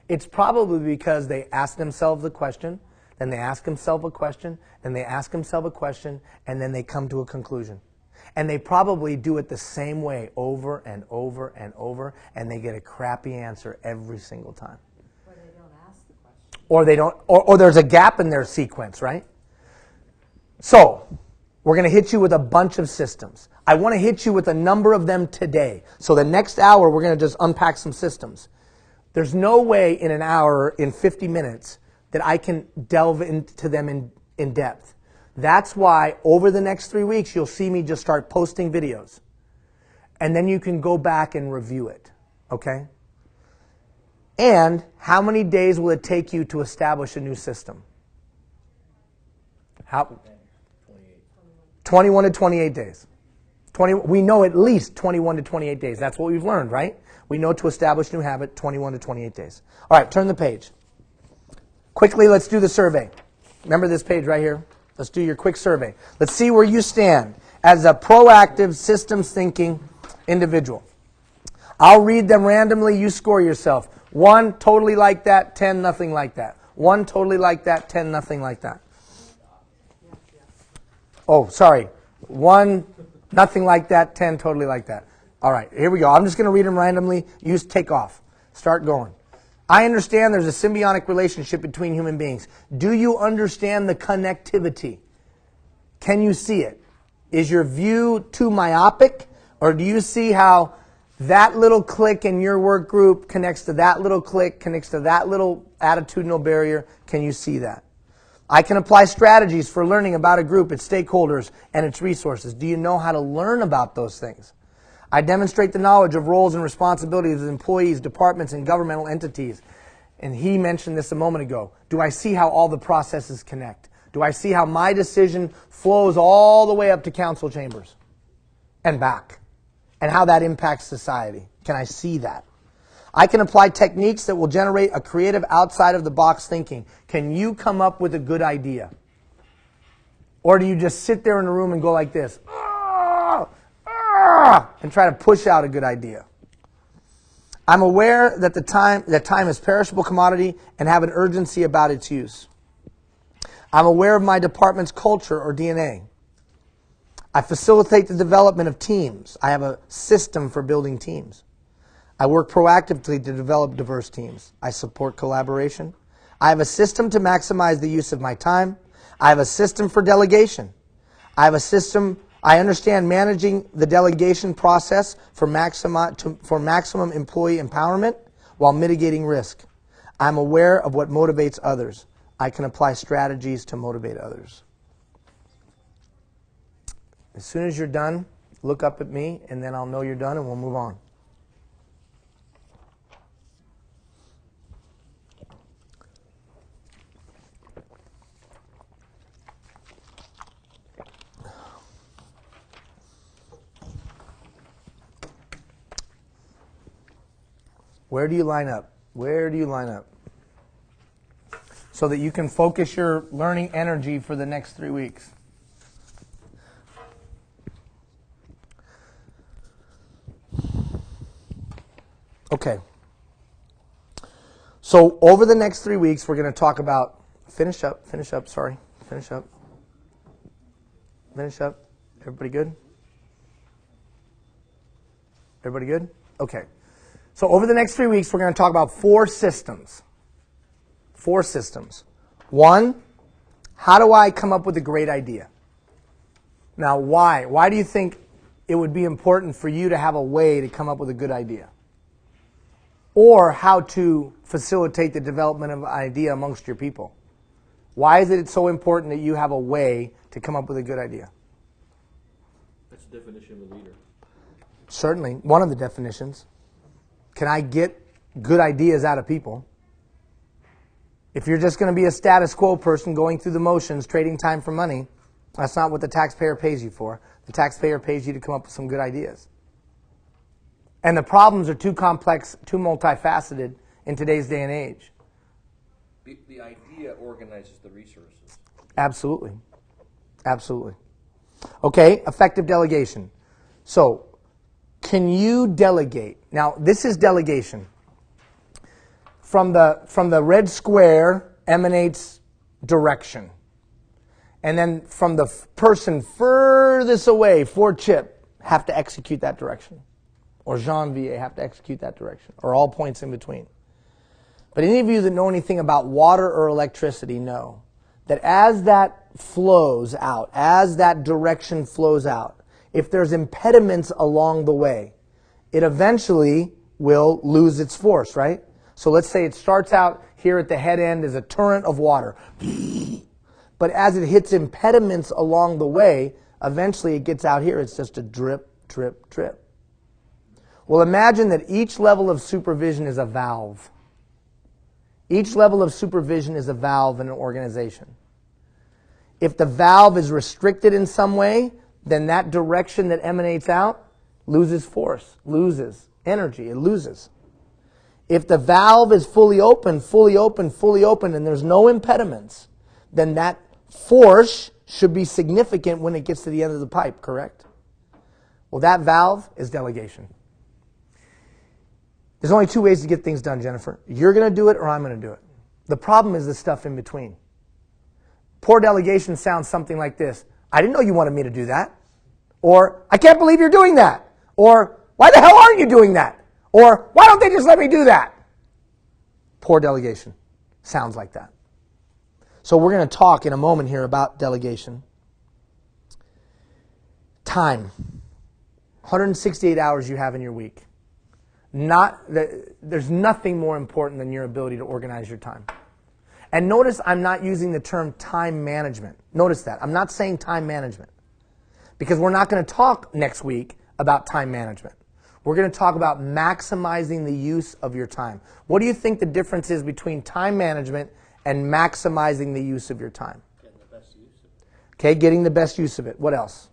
Speaker 1: It's probably because they ask themselves the question, then they ask themselves a question, then they ask themselves a question, and then they come to a conclusion. And they probably do it the same way over and over and over, and they get a crappy answer every single time.
Speaker 4: Or they don't ask the question.
Speaker 1: Or they don't, or there's a gap in their sequence, right? So, we're going to hit you with a bunch of systems. I want to hit you with a number of them today. So the next hour, we're going to just unpack some systems. There's no way in an hour, in 50 minutes, that I can delve into them in depth. That's why over the next 3 weeks, you'll see me just start posting videos. And then you can go back and review it. Okay? And how many days will it take you to establish a new system? 21 to 28 days. We know at least 21 to 28 days. That's what we've learned, right? We know to establish new habit, 21 to 28 days. All right, turn the page. Quickly, let's do the survey. Remember this page right here? Let's do your quick survey. Let's see where you stand as a proactive, systems thinking individual. I'll read them randomly. You score yourself. 1, totally like that. 10, nothing like that. 1, totally like that. 10, nothing like that. Oh, sorry. 1, nothing like that. 10, totally like that. All right, here we go. I'm just going to read them randomly. You take off. Start going. I understand there's a symbiotic relationship between human beings. Do you understand the connectivity? Can you see it? Is your view too myopic? Or do you see how that little click in your work group connects to that little click, connects to that little attitudinal barrier? Can you see that? I can apply strategies for learning about a group, its stakeholders, and its resources. Do you know how to learn about those things? I demonstrate the knowledge of roles and responsibilities of employees, departments, and governmental entities. And he mentioned this a moment ago. Do I see how all the processes connect? Do I see how my decision flows all the way up to council chambers and back? And how that impacts society? Can I see that? I can apply techniques that will generate a creative outside-of-the-box thinking. Can you come up with a good idea? Or do you just sit there in a room and go like this? And try to push out a good idea. I'm aware that time is a perishable commodity and have an urgency about its use. I'm aware of my department's culture or DNA. I facilitate the development of teams. I have a system for building teams. I work proactively to develop diverse teams. I support collaboration. I have a system to maximize the use of my time. I have a system for delegation. I have a system. I understand managing the delegation process for maximum employee empowerment while mitigating risk. I'm aware of what motivates others. I can apply strategies to motivate others. As soon as you're done, look up at me, and then I'll know you're done, and we'll move on. Where do you line up? Where do you line up? So that you can focus your learning energy for the next 3 weeks. Okay. So over the next 3 weeks, we're going to talk about, finish up. Everybody good? Everybody good? Okay. So over the next 3 weeks, we're going to talk about 4 systems. 4 systems. 1, how do I come up with a great idea? Now, why? Why do you think it would be important for you to have a way to come up with a good idea? Or how to facilitate the development of an idea amongst your people? Why is it so important that you have a way to come up with a good idea?
Speaker 2: That's the definition of a leader.
Speaker 1: Certainly, one of the definitions. Can I get good ideas out of people? If you're just going to be a status quo person going through the motions, trading time for money, that's not what the taxpayer pays you for. The taxpayer pays you to come up with some good ideas. And the problems are too complex, too multifaceted in today's day and age.
Speaker 6: The idea organizes the resources.
Speaker 1: Absolutely. Absolutely. Okay, effective delegation. So, can you delegate? Now, this is delegation. From the red square emanates direction. And then from the person furthest away, for Chip, have to execute that direction. Or Janvier have to execute that direction. Or all points in between. But any of you that know anything about water or electricity know that as that flows out, as that direction flows out, if there's impediments along the way, it eventually will lose its force, right? So let's say it starts out here at the head end as a torrent of water. But as it hits impediments along the way, eventually it gets out here, it's just a drip, drip, drip. Well, imagine that each level of supervision is a valve. Each level of supervision is a valve in an organization. If the valve is restricted in some way, then that direction that emanates out loses force, loses energy, it loses. If the valve is fully open, and there's no impediments, then that force should be significant when it gets to the end of the pipe, correct? Well, that valve is delegation. There's only 2 ways to get things done, Jennifer. You're going to do it or I'm going to do it. The problem is the stuff in between. Poor delegation sounds something like this. I didn't know you wanted me to do that. Or, I can't believe you're doing that. Or, why the hell aren't you doing that? Or, why don't they just let me do that? Poor delegation. Sounds like that. So we're going to talk in a moment here about delegation. Time. 168 hours you have in your week. There's nothing more important than your ability to organize your time. And notice I'm not using the term time management. Notice that. I'm not saying time management. Because we're not going to talk next week about time management. We're going to talk about maximizing the use of your time. What do you think the difference is between time management and maximizing the use of your time?
Speaker 6: Getting the best use of it.
Speaker 1: Okay, getting the best use of it. What else?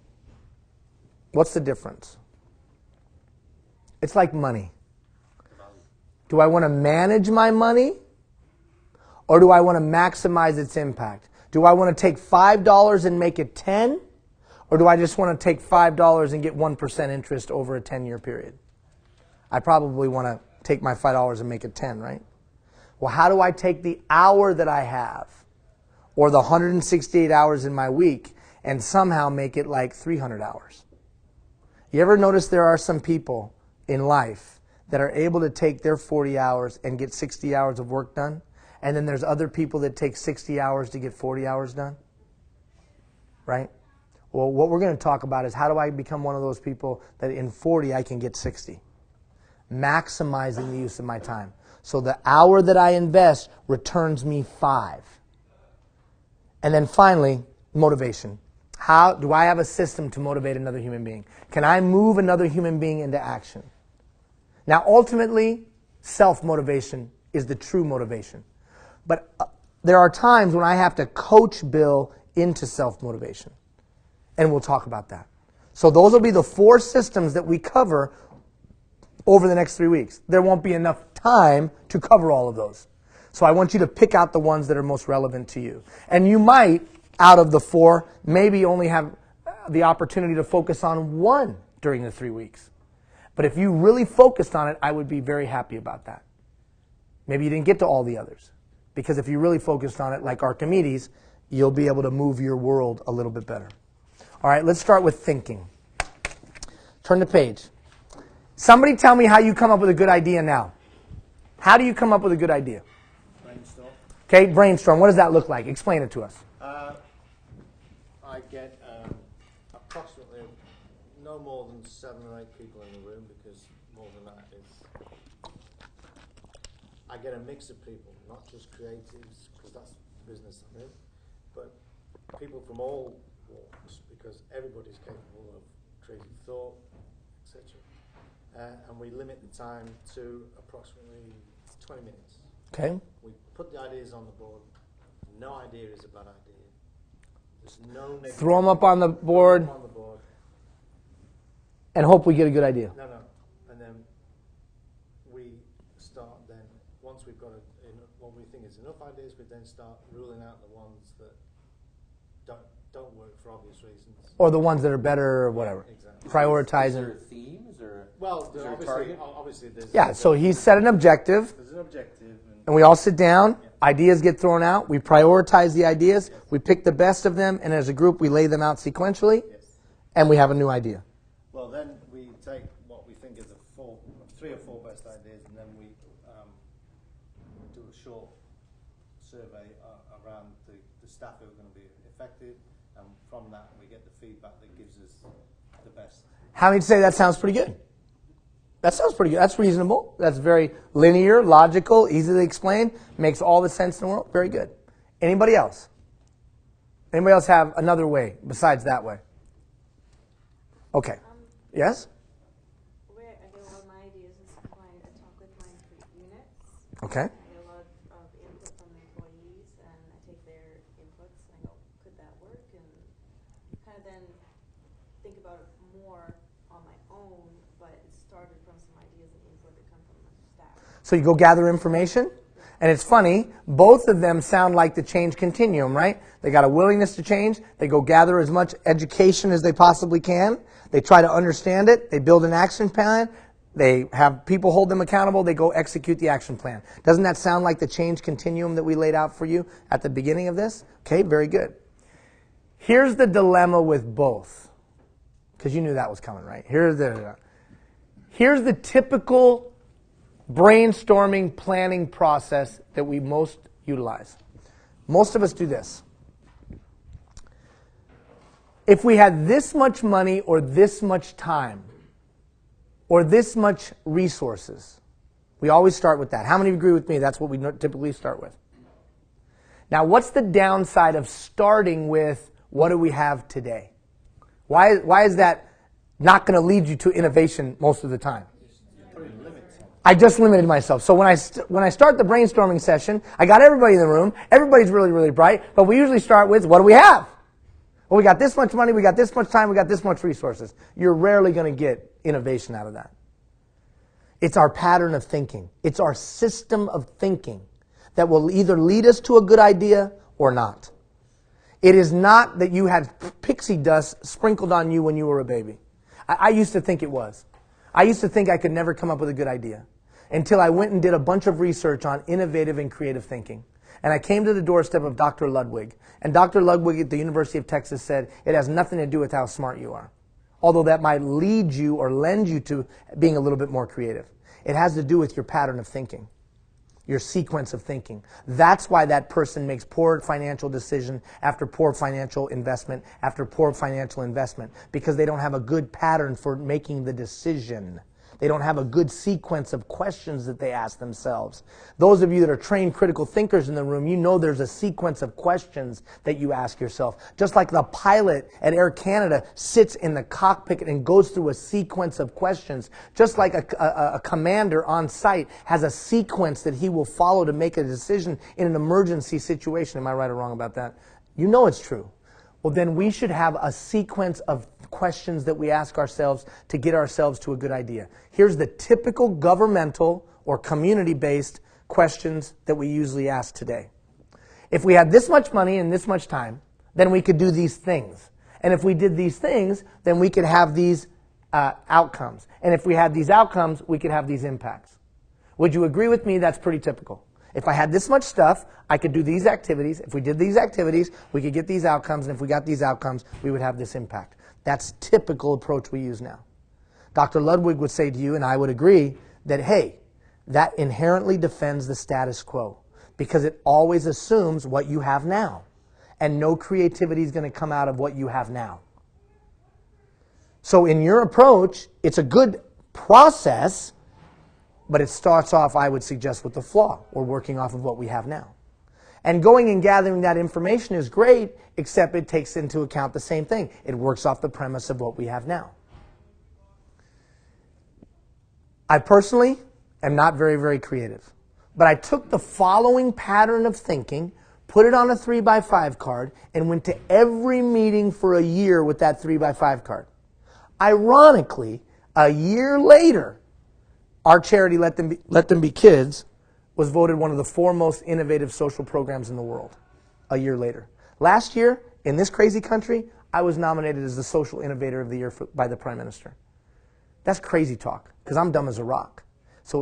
Speaker 1: What's the difference? It's like money. Do I want to manage my money? Or do I want to maximize its impact? Do I want to take $5 and make it 10? Or do I just want to take $5 and get 1% interest over a 10-year period? I probably want to take my $5 and make it 10, right? Well, how do I take the hour that I have, or the 168 hours in my week, and somehow make it like 300 hours? You ever notice there are some people in life that are able to take their 40 hours and get 60 hours of work done? And then there's other people that take 60 hours to get 40 hours done? right? Well, what we're going to talk about is how do I become one of those people that in 40 I can get 60? Maximizing the use of my time. So the hour that I invest returns me 5. And then finally, motivation. How do I have a system to motivate another human being? Can I move another human being into action? Now, ultimately, self-motivation is the true motivation. But there are times when I have to coach Bill into self-motivation. And we'll talk about that. So those will be the 4 systems that we cover over the next 3 weeks. There won't be enough time to cover all of those. So I want you to pick out the ones that are most relevant to you. And you might, out of the 4, maybe only have the opportunity to focus on one during the 3 weeks. But if you really focused on it, I would be very happy about that. Maybe you didn't get to all the others. Because if you really focused on it like Archimedes, you'll be able to move your world a little bit better. All right, let's start with thinking. Turn the page. Somebody tell me how you come up with a good idea now. How do you come up with a good idea?
Speaker 5: Brainstorm.
Speaker 1: Okay, brainstorm. What does that look like? Explain it to us.
Speaker 5: I get approximately no more than 7 or 8 people in the room, because more than that is... I get a mix of people, not just creatives, because that's the business I'm in, but people from all walks, because everybody's capable of creative thought, etc. And we limit the time to approximately 20 minutes.
Speaker 1: Okay.
Speaker 5: We put the ideas on the board. No idea is a bad idea. There's no negative.
Speaker 1: Throw them up on the board
Speaker 5: On the board.
Speaker 1: and hope we get a good idea.
Speaker 5: No. And then we start then, once we've got what we think is enough ideas, we then start ruling out the ones that don't work for obvious reasons.
Speaker 1: Or the ones that are better or whatever.
Speaker 5: Exactly.
Speaker 6: Is
Speaker 1: Prioritizing.
Speaker 6: there a theme? Is there
Speaker 5: Well,
Speaker 6: is there a
Speaker 5: obviously,
Speaker 6: target?
Speaker 5: obviously there's...
Speaker 1: Yeah, so he set an objective,
Speaker 5: There's an objective.
Speaker 1: and we all sit down. Ideas get thrown out. We prioritize the ideas. We pick the best of them, and as a group, we lay them out sequentially, and we have a new idea.
Speaker 5: Well, then we take what we think is the 3 or 4 best ideas, and then we do a short survey around the staff who are going to be affected, and from that we get the feedback that gives us the best.
Speaker 1: How many say that sounds pretty good? That sounds pretty good. That's reasonable. That's very linear, logical, easy to explain, makes all the sense in the world. Very good. Anybody else? Anybody else have another way besides that way? Okay. Yes?
Speaker 4: Where I get a lot of my ideas is when I talk with my units.
Speaker 1: Okay.
Speaker 4: I get a lot of input from the employees, and I take their inputs and I go, could that work? And kind of then think about it more on my own, but it started from some ideas and input that come from the staff.
Speaker 1: So you go gather information, and it's funny, both of them sound like the change continuum, right? They got a willingness to change. They go gather as much education as they possibly can. They try to understand it. They build an action plan. They have people hold them accountable. They go execute the action plan. Doesn't that sound like the change continuum that we laid out for you at the beginning of this? Okay, very good. Here's the dilemma with both, because you knew that was coming, right? Here's the typical brainstorming planning process that we most utilize. Most of us do this. If we had this much money or this much time or this much resources, we always start with that. How many agree with me? That's what we typically start with. Now, what's the downside of starting with what do we have today? Why is that not going to lead you to innovation most of the time? I just limited myself. So when I start the brainstorming session, I got everybody in the room. Everybody's really, really bright. But we usually start with, what do we have? Well, we got this much money, we got this much time, we got this much resources. You're rarely going to get innovation out of that. It's our pattern of thinking. It's our system of thinking that will either lead us to a good idea or not. It is not that you had pixie dust sprinkled on you when you were a baby. I used to think it was. I used to think I could never come up with a good idea until I went and did a bunch of research on innovative and creative thinking. And I came to the doorstep of Dr. Ludwig. And Dr. Ludwig at the University of Texas said, it has nothing to do with how smart you are. Although that might lead you or lend you to being a little bit more creative. It has to do with your pattern of thinking. your sequence of thinking. That's why that person makes poor financial decision after poor financial investment after poor financial investment, because they don't have a good pattern for making the decision. They don't have a good sequence of questions that they ask themselves. Those of you that are trained critical thinkers in the room, you know there's a sequence of questions that you ask yourself. Just like the pilot at Air Canada sits in the cockpit and goes through a sequence of questions, just like a commander on site has a sequence that he will follow to make a decision in an emergency situation. Am I right or wrong about that? You know it's true. Well, then we should have a sequence of questions that we ask ourselves to get ourselves to a good idea. Here's the typical governmental or community-based questions that we usually ask today. If we had this much money and this much time, then we could do these things. And if we did these things, then we could have these outcomes. And if we had these outcomes, we could have these impacts. Would you agree with me that's pretty typical? If I had this much stuff, I could do these activities. If we did these activities, we could get these outcomes. And if we got these outcomes, we would have this impact. That's typical approach we use now. Dr. Ludwig would say to you, and I would agree, that, hey, that inherently defends the status quo, because it always assumes what you have now. And no creativity is going to come out of what you have now. So in your approach, it's a good process, but it starts off, I would suggest, with the flaw. We're working off of what we have now. And going and gathering that information is great, except it takes into account the same thing. It works off the premise of what we have now. I personally am not very, very creative. But I took the following pattern of thinking, put it on a 3x5 card, and went to every meeting for a year with that 3x5 card. Ironically, a year later, our charity, Let Them Be Kids, was voted one of the 4 most innovative social programs in the world a year later. Last year, in this crazy country, I was nominated as the Social Innovator of the Year by the Prime Minister. That's crazy talk, because I'm dumb as a rock.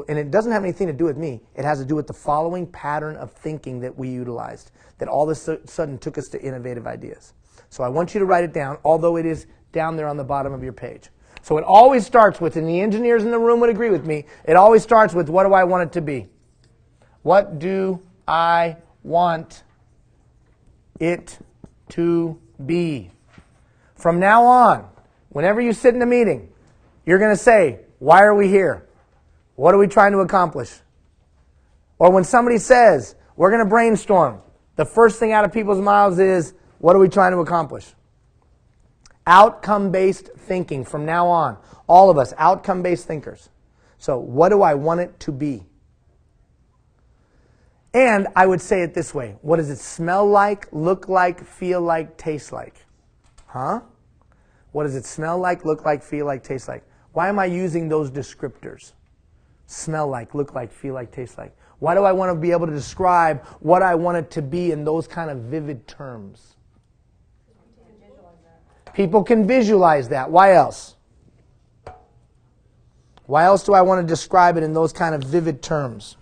Speaker 1: And it doesn't have anything to do with me. It has to do with the following pattern of thinking that we utilized, that all of a sudden took us to innovative ideas. So I want you to write it down, although it is down there on the bottom of your page. So it always starts with, and the engineers in the room would agree with me, it always starts with, what do I want it to be? What do I want it to be? From now on, whenever you sit in a meeting, you're going to say, why are we here? What are we trying to accomplish? Or when somebody says, we're going to brainstorm, the first thing out of people's mouths is, what are we trying to accomplish? Outcome-based thinking from now on. All of us, outcome-based thinkers. So what do I want it to be? And I would say it this way. What does it smell like, look like, feel like, taste like? Huh? What does it smell like, look like, feel like, taste like? Why am I using those descriptors? Smell like, look like, feel like, taste like. Why do I want to be able to describe what I want it to be in those kind of vivid terms? People can visualize that. Why else? Why else do I want to describe it in those kind of vivid terms?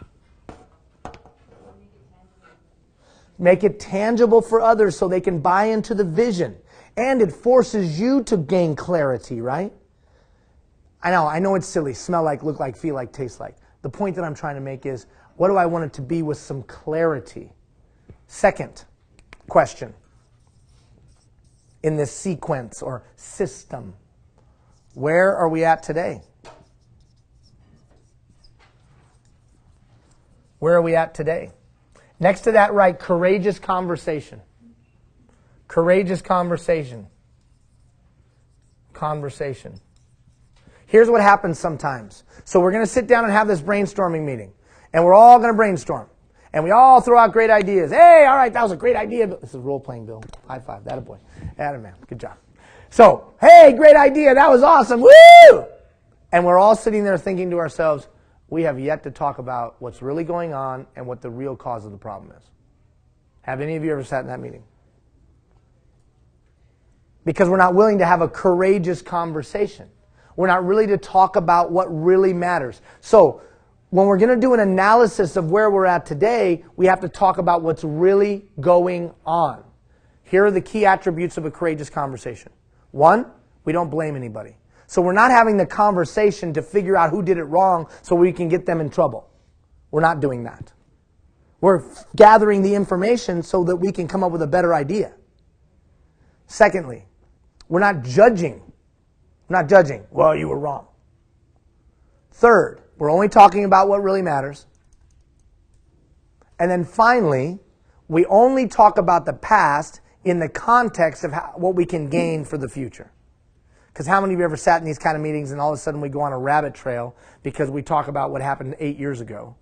Speaker 1: Make it tangible for others so they can buy into the vision. And it forces you to gain clarity, right? I know it's silly. Smell like, look like, feel like, taste like. The point that I'm trying to make is, what do I want it to be with some clarity? Second question in this sequence or system. Where are we at today? Where are we at today? Next to that, write courageous conversation. Courageous conversation. Conversation. Here's what happens sometimes. So we're going to sit down and have this brainstorming meeting. And we're all going to brainstorm. And we all throw out great ideas. Hey, all right, that was a great idea. This is role-playing, Bill. High five. That a boy. Atta man. Good job. So, hey, great idea. That was awesome. Woo! And we're all sitting there thinking to ourselves, we have yet to talk about what's really going on and what the real cause of the problem is. Have any of you ever sat in that meeting? Because we're not willing to have a courageous conversation. We're not really to talk about what really matters. So, when we're going to do an analysis of where we're at today, we have to talk about what's really going on. Here are the key attributes of a courageous conversation. 1, we don't blame anybody. So we're not having the conversation to figure out who did it wrong so we can get them in trouble. We're not doing that. We're gathering the information so that we can come up with a better idea. Secondly, we're not judging. We're not judging. Well, you were wrong. Third, we're only talking about what really matters. And then finally, we only talk about the past in the context of what we can gain for the future. Because how many of you ever sat in these kind of meetings and all of a sudden we go on a rabbit trail because we talk about what happened 8 years ago,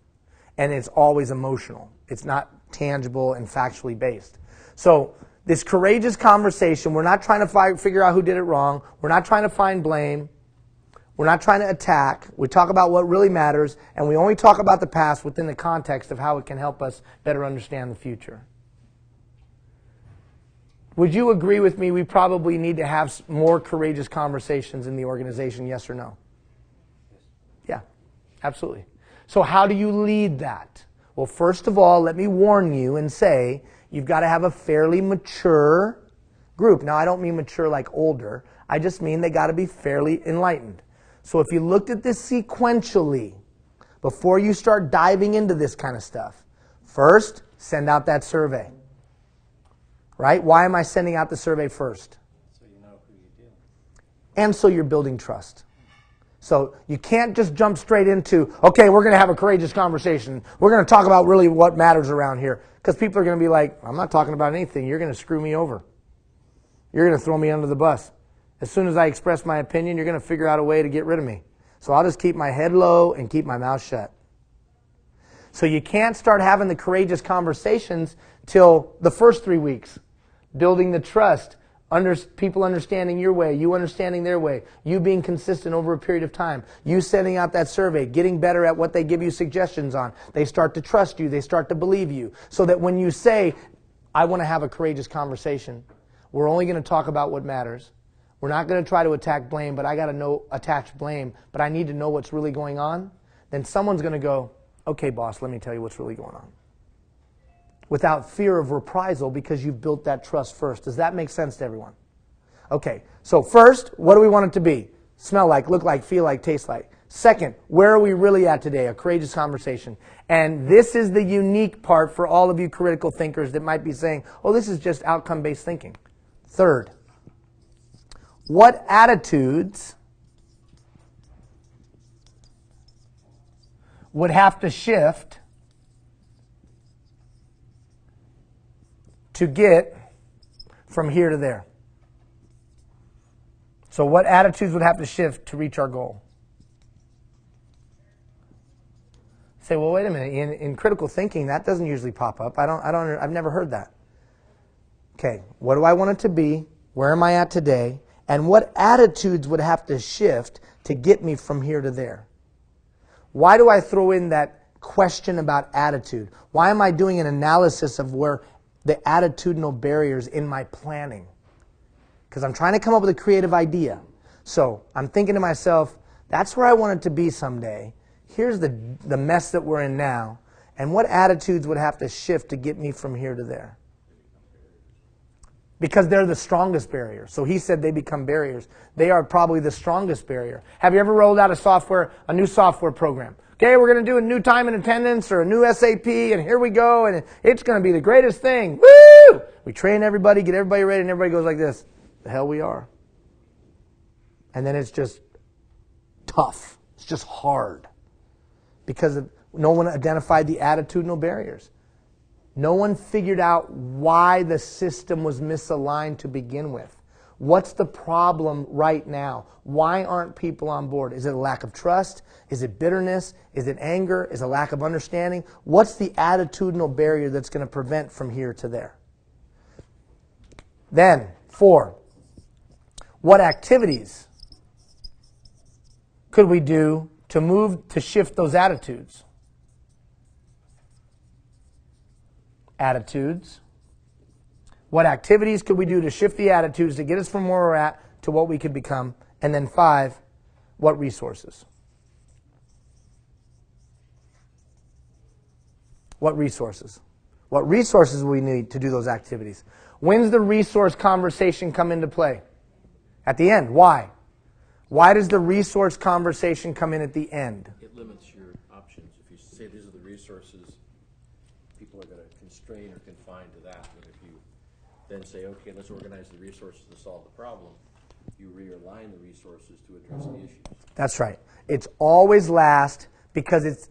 Speaker 1: and it's always emotional. It's not tangible and factually based. So this courageous conversation, we're not trying to figure out who did it wrong. We're not trying to find blame. We're not trying to attack. We talk about what really matters, and we only talk about the past within the context of how it can help us better understand the future. Would you agree with me we probably need to have more courageous conversations in the organization, yes or no? Yeah, absolutely. So how do you lead that? Well, first of all, let me warn you and say you've got to have a fairly mature group. Now, I don't mean mature like older. I just mean they got to be fairly enlightened. So if you looked at this sequentially, before you start diving into this kind of stuff, first, send out that survey. Right? Why am I sending out the survey first?
Speaker 5: So you know who you're dealing with.
Speaker 1: And so you're building trust. So you can't just jump straight into, okay, we're going to have a courageous conversation. We're going to talk about really what matters around here. Because people are going to be like, I'm not talking about anything. You're going to screw me over. You're going to throw me under the bus. As soon as I express my opinion, you're going to figure out a way to get rid of me. So I'll just keep my head low and keep my mouth shut. So you can't start having the courageous conversations till the first 3 weeks. Building the trust, people understanding your way, you understanding their way, you being consistent over a period of time, you sending out that survey, getting better at what they give you suggestions on. They start to trust you, they start to believe you. So that when you say, I want to have a courageous conversation, we're only going to talk about what matters. We're not going to try to attach blame, but I need to know what's really going on. Then someone's going to go, okay, boss, let me tell you what's really going on. Without fear of reprisal because you've built that trust first. Does that make sense to everyone? Okay, so first, what do we want it to be? Smell like, look like, feel like, taste like. Second, where are we really at today? A courageous conversation. And this is the unique part for all of you critical thinkers that might be saying, oh, this is just outcome-based thinking. Third, what attitudes would have to shift to get from here to there? So what attitudes would have to shift to reach our goal? Say, well, wait a minute. In critical thinking, that doesn't usually pop up. I've never heard that. Okay, what do I want it to be? Where am I at today? And what attitudes would have to shift to get me from here to there? Why do I throw in that question about attitude? Why am I doing an analysis of where the attitudinal barriers in my planning? Because I'm trying to come up with a creative idea. So I'm thinking to myself, that's where I want it to be someday. Here's the mess that we're in now. And what attitudes would have to shift to get me from here to there? Because they're the strongest barrier. So he said they become barriers. They are probably the strongest barrier. Have you ever rolled out a new software program? Okay, we're going to do a new time and attendance or a new SAP, and here we go, and it's going to be the greatest thing. Woo! We train everybody, get everybody ready, and everybody goes like this. The hell we are. And then it's just tough. It's just hard. Because no one identified the attitudinal barriers. No one figured out why the system was misaligned to begin with. What's the problem right now? Why aren't people on board? Is it a lack of trust? Is it bitterness? Is it anger? Is it a lack of understanding? What's the attitudinal barrier that's going to prevent from here to there? Then, 4, what activities could we do to shift those attitudes? Attitudes. What activities could we do to shift the attitudes to get us from where we're at to what we could become? And then 5, what resources? What resources? What resources will we need to do those activities? When's the resource conversation come into play? At the end. Why? Why does the resource conversation come in at the end?
Speaker 2: It limits your options. If you say these are the resources, people
Speaker 6: people are going to constrain or confine to that. But if you then say, okay, let's organize the resources to solve the problem, you realign the resources to address the issues.
Speaker 1: That's right. It's always last because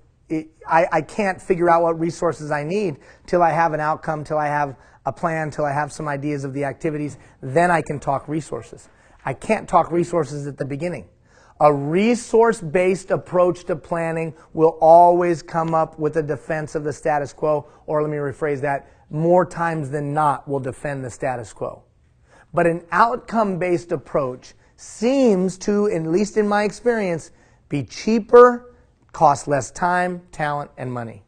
Speaker 1: I can't figure out what resources I need till I have an outcome, till I have a plan, till I have some ideas of the activities. Then I can talk resources. I can't talk resources at the beginning. A resource-based approach to planning will always come up with a defense of the status quo, or let me rephrase that, more times than not will defend the status quo. But an outcome-based approach seems to, at least in my experience, be cheaper, cost less time, talent, and money.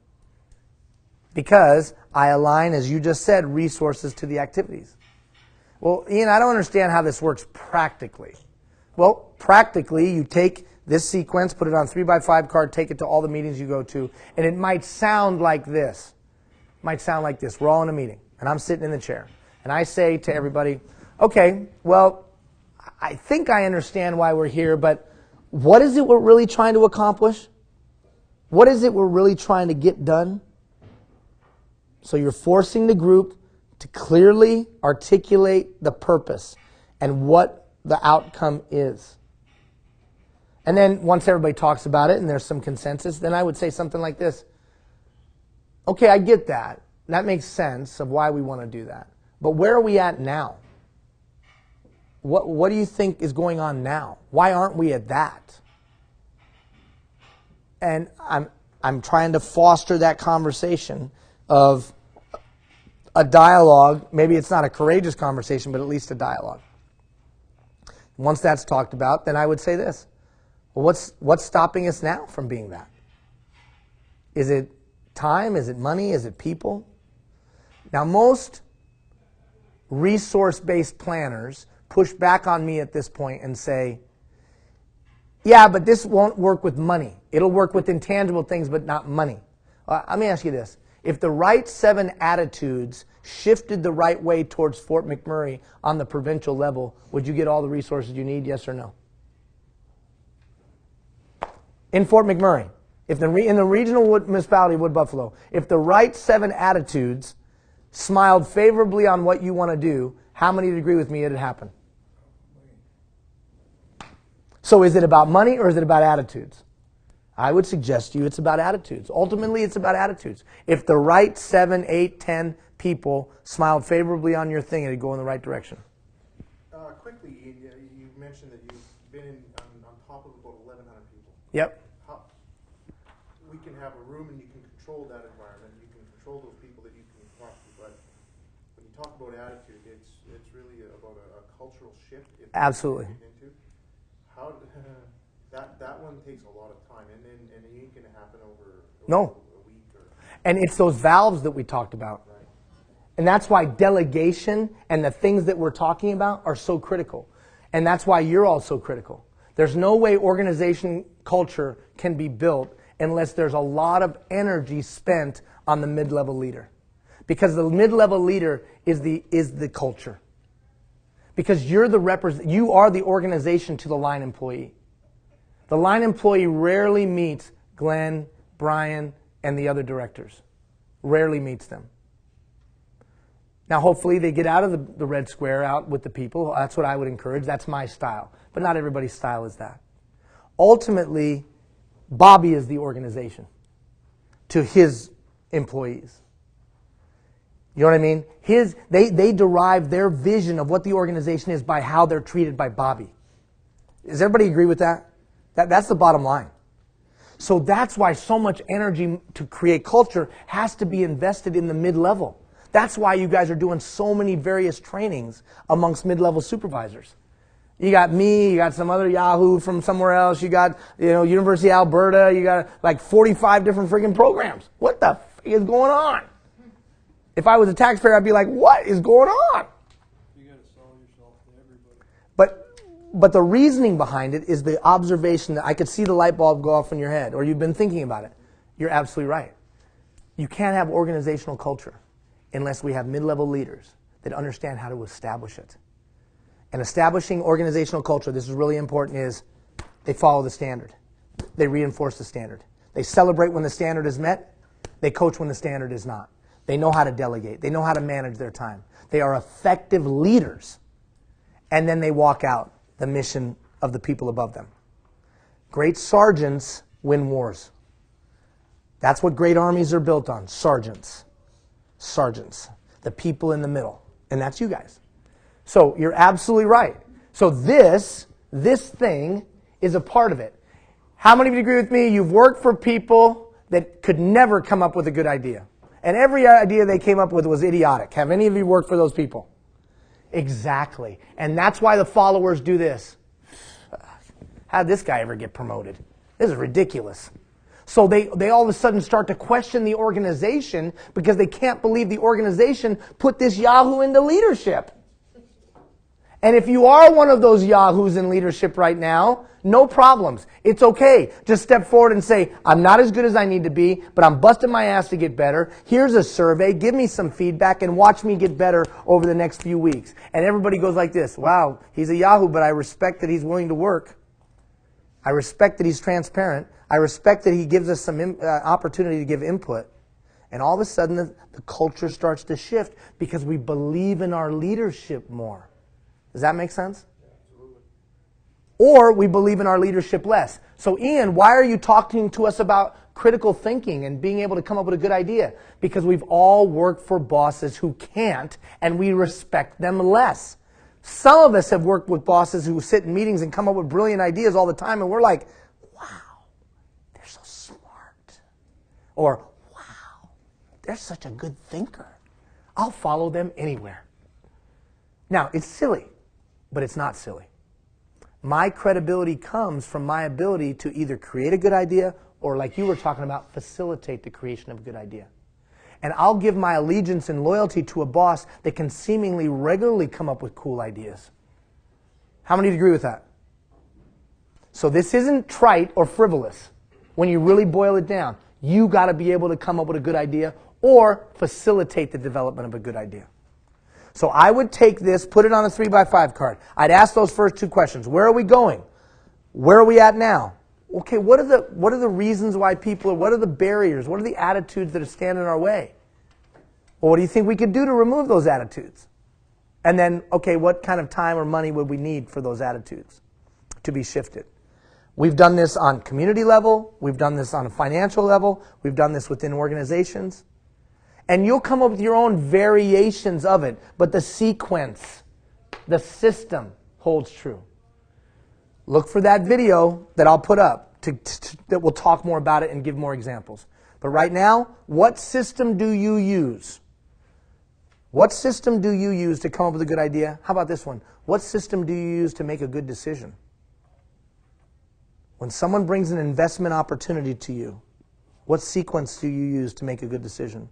Speaker 1: Because I align, as you just said, resources to the activities. Well, Ian, I don't understand how this works practically. Well, practically, you take this sequence, put it on a 3x5 card, take it to all the meetings you go to, and it might sound like this. It might sound like this. We're all in a meeting, and I'm sitting in the chair. And I say to everybody, okay, well, I think I understand why we're here, but what is it we're really trying to accomplish? What is it we're really trying to get done? So you're forcing the group to clearly articulate the purpose and what the outcome is. And then once everybody talks about it and there's some consensus, then I would say something like this. Okay, I get that. That makes sense of why we want to do that. But where are we at now? What do you think is going on now? Why aren't we at that? And I'm trying to foster that conversation of a dialogue. Maybe it's not a courageous conversation, but at least a dialogue. Once that's talked about, then I would say this. Well, what's stopping us now from being that? Is it time? Is it money? Is it people? Now, most resource-based planners push back on me at this point and say, yeah, but this won't work with money. It'll work with intangible things, but not money. Let me ask you this. If the right 7 attitudes shifted the right way towards Fort McMurray on the provincial level, would you get all the resources you need, yes or no? In Fort McMurray, if in the regional municipality of Wood Buffalo, if the right 7 attitudes smiled favorably on what you want to do, how many would agree with me it'd happen? So is it about money or is it about attitudes? I would suggest to you it's about attitudes. Ultimately, it's about attitudes. If the right 7, 8, 10 people smiled favorably on your thing, it'd go in the right direction.
Speaker 5: Quickly, you mentioned that you've been on top of about 1,100 people.
Speaker 1: Yep.
Speaker 5: We can have a room and you can control that environment. You can control those people that you can talk to. But when you talk about attitude, it's really about a cultural shift.
Speaker 1: Absolutely.
Speaker 5: How that one takes a lot of time, and it ain't going to happen over
Speaker 1: No.
Speaker 5: a week.
Speaker 1: And it's those valves that we talked about.
Speaker 5: Right.
Speaker 1: And that's why delegation and the things that we're talking about are so critical. And that's why you're all so critical. There's no way organization culture can be built unless there's a lot of energy spent on the mid-level leader. Because the mid-level leader is the culture. Because you are the organization to the line employee. The line employee rarely meets Glenn, Brian, and the other directors. Rarely meets them. Now, hopefully they get out of the red square, out with the people. That's what I would encourage. That's my style. But not everybody's style is that. Ultimately, Bobby is the organization to his employees. You know what I mean? They derive their vision of what the organization is by how they're treated by Bobby. Does everybody agree with that? That's the bottom line. So that's why so much energy to create culture has to be invested in the mid-level. That's why you guys are doing so many various trainings amongst mid-level supervisors. You got me, you got some other Yahoo from somewhere else, you got University of Alberta, you got like 45 different freaking programs. What the f*** is going on? If I was a taxpayer, I'd be like, what is going on?
Speaker 3: You got to sell yourself to everybody.
Speaker 1: But the reasoning behind it is the observation that I could see the light bulb go off in your head, or you've been thinking about it. You're absolutely right. You can't have organizational culture unless we have mid-level leaders that understand how to establish it. And establishing organizational culture, this is really important, is they follow the standard. They reinforce the standard. They celebrate when the standard is met. They coach when the standard is not. They know how to delegate. They know how to manage their time. They are effective leaders. And then they walk out the mission of the people above them. Great sergeants win wars. That's what great armies are built on. Sergeants. Sergeants. The people in the middle. And that's you guys. So you're absolutely right. So this thing is a part of it. How many of you agree with me? You've worked for people that could never come up with a good idea. And every idea they came up with was idiotic. Have any of you worked for those people? Exactly. And that's why the followers do this. How did this guy ever get promoted? This is ridiculous. So they all of a sudden start to question the organization because they can't believe the organization put this Yahoo into leadership. And if you are one of those Yahoos in leadership right now, no problems. It's okay. Just step forward and say, I'm not as good as I need to be, but I'm busting my ass to get better. Here's a survey. Give me some feedback and watch me get better over the next few weeks. And everybody goes like this. Wow, he's a Yahoo, but I respect that he's willing to work. I respect that he's transparent. I respect that he gives us some opportunity to give input. And all of a sudden, the culture starts to shift because we believe in our leadership more. Does that make sense? Absolutely. Or we believe in our leadership less. So Ian, why are you talking to us about critical thinking and being able to come up with a good idea? Because we've all worked for bosses who can't, and we respect them less. Some of us have worked with bosses who sit in meetings and come up with brilliant ideas all the time, and we're like, wow, they're so smart. Or, wow, they're such a good thinker. I'll follow them anywhere. Now, it's silly, but it's not silly. My credibility comes from my ability to either create a good idea or, like you were talking about, facilitate the creation of a good idea. And I'll give my allegiance and loyalty to a boss that can seemingly regularly come up with cool ideas. How many agree with that? So this isn't trite or frivolous. When you really boil it down, you got to be able to come up with a good idea or facilitate the development of a good idea. So I would take this, put it on a 3x5 card. I'd ask those first two questions. Where are we going? Where are we at now? Okay, what are the reasons why what are the barriers? What are the attitudes that are standing in our way? Well, what do you think we could do to remove those attitudes? And then, okay, what kind of time or money would we need for those attitudes to be shifted? We've done this on community level. We've done this on a financial level. We've done this within organizations. And you'll come up with your own variations of it, but the sequence, the system holds true. Look for that video that I'll put up that will talk more about it and give more examples. But right now, what system do you use? What system do you use to come up with a good idea? How about this one? What system do you use to make a good decision? When someone brings an investment opportunity to you, what sequence do you use to make a good decision?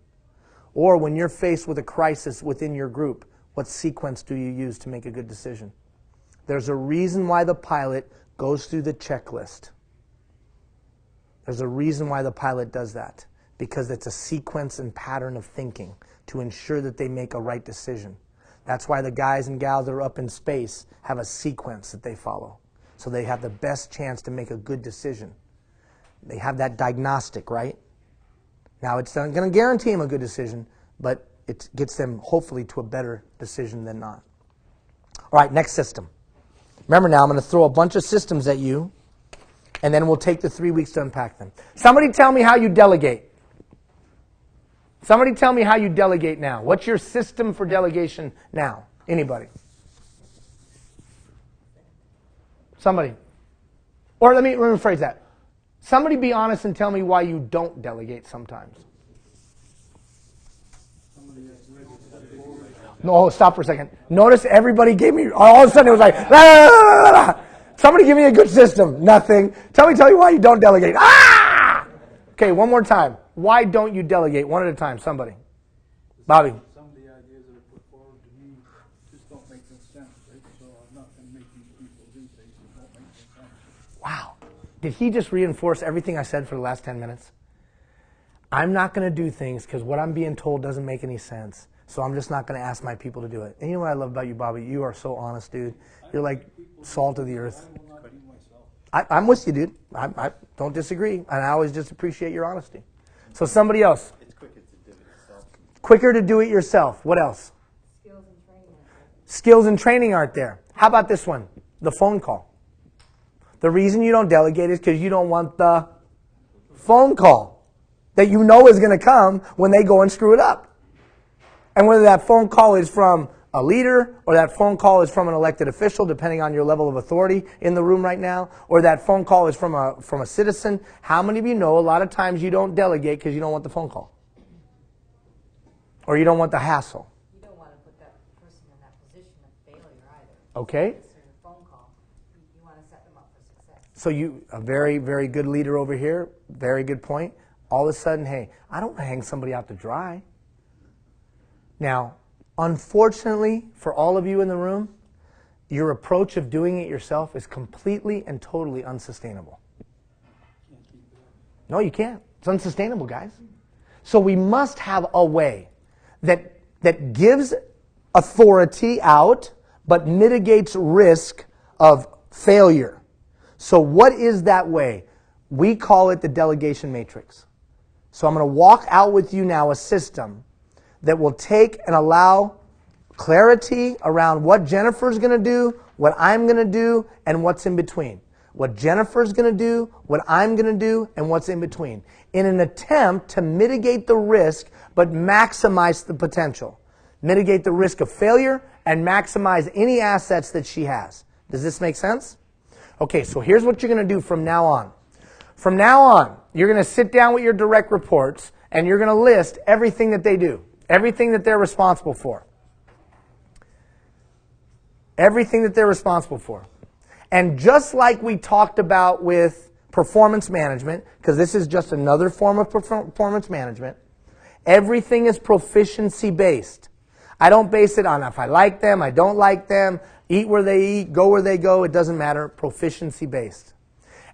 Speaker 1: Or when you're faced with a crisis within your group, what sequence do you use to make a good decision? There's a reason why the pilot goes through the checklist. There's a reason why the pilot does that. Because it's a sequence and pattern of thinking to ensure that they make a right decision. That's why the guys and gals that are up in space have a sequence that they follow. So they have the best chance to make a good decision. They have that diagnostic, right? Now, it's not going to guarantee them a good decision, but it gets them, hopefully, to a better decision than not. All right, next system. Remember now, I'm going to throw a bunch of systems at you, and then we'll take the 3 weeks to unpack them. Somebody tell me how you delegate. Somebody tell me how you delegate now. What's your system for delegation now? Anybody? Somebody. Or let me rephrase that. Somebody be honest and tell me why you don't delegate sometimes. No, stop for a second. Notice everybody gave me, all of a sudden it was like, la, la, la, la, la. Somebody give me a good system. Nothing. Tell me why you don't delegate. Ah! Okay, one more time. Why don't you delegate? One at a time. Somebody. Bobby.
Speaker 3: Some of the ideas that are put forward to me just don't make no sense, right? So I'm not going to make these people do things that don't make no sense.
Speaker 1: Wow. Did he just reinforce everything I said for the last 10 minutes? I'm not going to do things because what I'm being told doesn't make any sense. So I'm just not going to ask my people to do it. And you know what I love about you, Bobby? You are so honest, dude. You're like salt of the earth.
Speaker 3: I will not be myself.
Speaker 1: I'm with you, dude. I don't disagree. And I always just appreciate your honesty. So somebody else.
Speaker 6: It's quick, it's a divot itself.
Speaker 1: Quicker to do it yourself. What else?
Speaker 4: Skills and training.
Speaker 1: Skills and training aren't there. How about this one? The phone call. The reason you don't delegate is because you don't want the phone call that you know is going to come when they go and screw it up. And whether that phone call is from a leader or that phone call is from an elected official, depending on your level of authority in the room right now, or that phone call is from a citizen, how many of you know a lot of times you don't delegate because you don't want the phone call? Or you don't want the hassle?
Speaker 7: You don't want to put that person in that position of failure either.
Speaker 1: Okay.
Speaker 7: It's a phone call. You want to set them up for success.
Speaker 1: So you, a very, very good leader over here, very good point. All of a sudden, hey, I don't want to hang somebody out to dry. Now, unfortunately, for all of you in the room, your approach of doing it yourself is completely and totally unsustainable. No, you can't. It's unsustainable, guys. So we must have a way that gives authority out, but mitigates risk of failure. So what is that way? We call it the delegation matrix. So I'm going to walk out with you now a system that will take and allow clarity around what Jennifer's going to do, what I'm going to do, and what's in between. What Jennifer's going to do, what I'm going to do, and what's in between. In an attempt to mitigate the risk, but maximize the potential. Mitigate the risk of failure and maximize any assets that she has. Does this make sense? Okay, so here's what you're going to do from now on. From now on, you're going to sit down with your direct reports and you're going to list everything that they do. Everything that they're responsible for. Everything that they're responsible for. And just like we talked about with performance management, because this is just another form of performance management, everything is proficiency based. I don't base it on if I like them, I don't like them, eat where they eat, go where they go, it doesn't matter, proficiency based.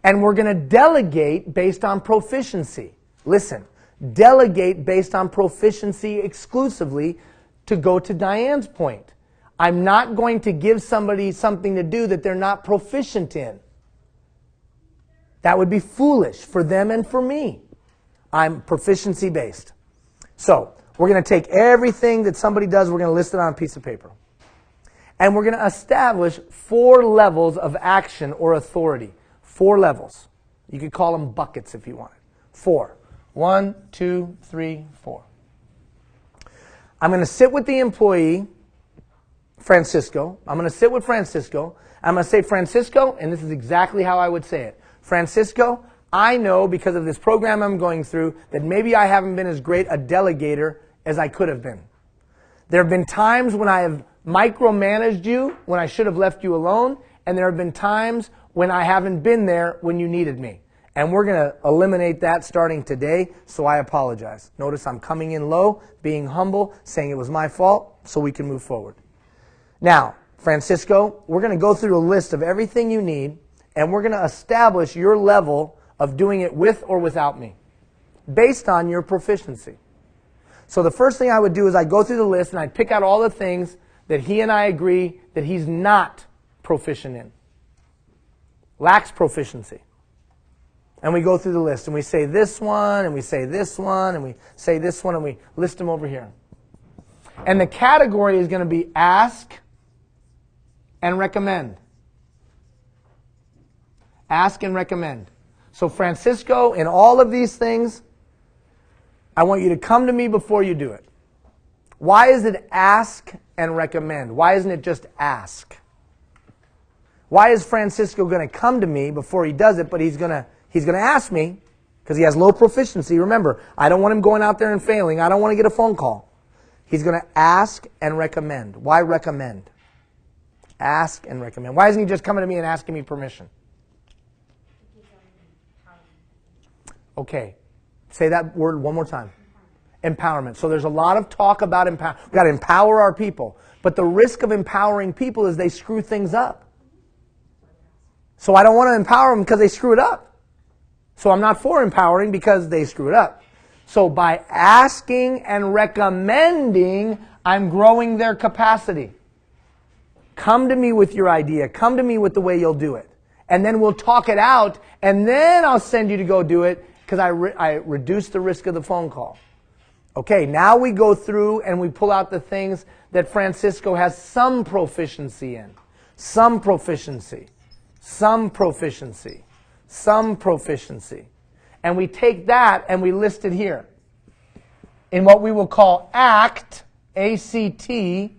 Speaker 1: And we're going to delegate based on proficiency. Listen, delegate based on proficiency exclusively. To go to Diane's point, I'm not going to give somebody something to do that they're not proficient in. That would be foolish for them and for me. I'm proficiency based. So we're going to take everything that somebody does, we're going to list it on a piece of paper. And we're going to establish 4 levels of action or authority. 4 levels. You could call them buckets if you wanted. 4. 1, 2, 3, 4. I'm going to sit with the employee, Francisco. I'm going to sit with Francisco. I'm going to say, Francisco, and this is exactly how I would say it. Francisco, I know because of this program I'm going through that maybe I haven't been as great a delegator as I could have been. There have been times when I have micromanaged you when I should have left you alone, and there have been times when I haven't been there when you needed me. And we're going to eliminate that starting today, so I apologize. Notice I'm coming in low, being humble, saying it was my fault, so we can move forward. Now, Francisco, we're going to go through a list of everything you need, and we're going to establish your level of doing it with or without me, based on your proficiency. So the first thing I would do is I'd go through the list and I'd pick out all the things that he and I agree that he's not proficient in. Lacks proficiency. And we go through the list and we say this one, and we say this one, and we say this one, and we list them over here. And the category is going to be ask and recommend. Ask and recommend. So Francisco, in all of these things, I want you to come to me before you do it. Why is it ask and recommend? Why isn't it just ask? Why is Francisco going to come to me before he does it, but he's going to ask me because he has low proficiency? Remember, I don't want him going out there and failing. I don't want to get a phone call. He's going to ask and recommend. Why recommend? Ask and recommend. Why isn't he just coming to me and asking me permission? Okay. Say that word one more time. Empowerment. So there's a lot of talk about empowerment. We've got to empower our people. But the risk of empowering people is they screw things up. So I don't want to empower them because they screw it up. So I'm not for empowering because they screw it up. So by asking and recommending, I'm growing their capacity. Come to me with your idea. Come to me with the way you'll do it. And then we'll talk it out, and then I'll send you to go do it because I reduce the risk of the phone call. Okay, now we go through and we pull out the things that Francisco has some proficiency in. Some proficiency. Some proficiency. Some proficiency. And we take that and we list it here in what we will call ACT, A-C-T,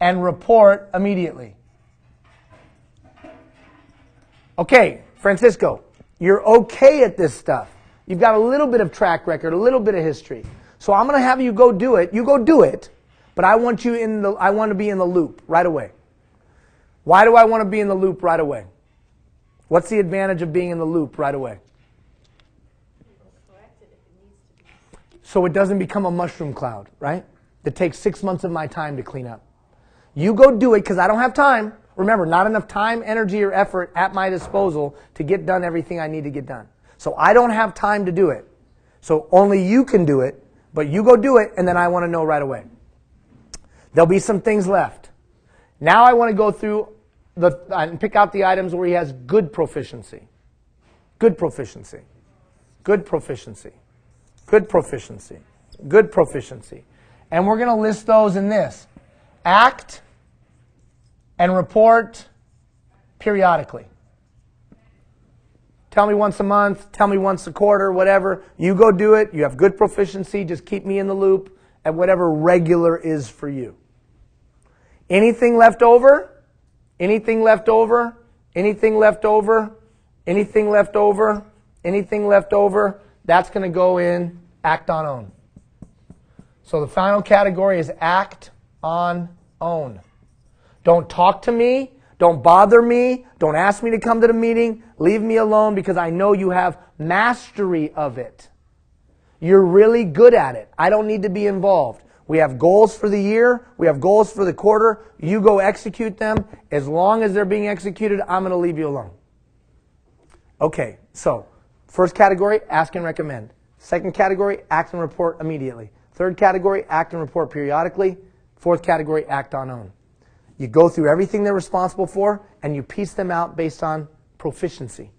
Speaker 1: and report immediately. Okay, Francisco, you're okay at this stuff. You've got a little bit of track record, a little bit of history. So I'm going to have you go do it. You go do it, but I want to be in the loop right away. Why do I want to be in the loop right away? What's the advantage of being in the loop right away?
Speaker 4: Correct it if it needs to be.
Speaker 1: So it doesn't become a mushroom cloud, right? That takes 6 months of my time to clean up. You go do it because I don't have time. Remember, not enough time, energy, or effort at my disposal to get done everything I need to get done. So I don't have time to do it. So only you can do it, but you go do it, and then I want to know right away. There'll be some things left. Now I want to go through and pick out the items where he has good proficiency. Good proficiency. Good proficiency. Good proficiency. Good proficiency. And we're going to list those in this. Act and report periodically. Tell me once a month, tell me once a quarter, whatever. You go do it. You have good proficiency. Just keep me in the loop at whatever regular is for you. Anything left over? Anything left over? Anything left over? Anything left over? Anything left over? That's going to go in act on own. So the final category is act on own. Don't talk to me. Don't bother me. Don't ask me to come to the meeting. Leave me alone because I know you have mastery of it. You're really good at it. I don't need to be involved. We have goals for the year. We have goals for the quarter. You go execute them. As long as they're being executed, I'm going to leave you alone. Okay, so first category, ask and recommend. Second category, act and report immediately. Third category, act and report periodically. Fourth category, act on own. You go through everything they're responsible for, and you piece them out based on proficiency.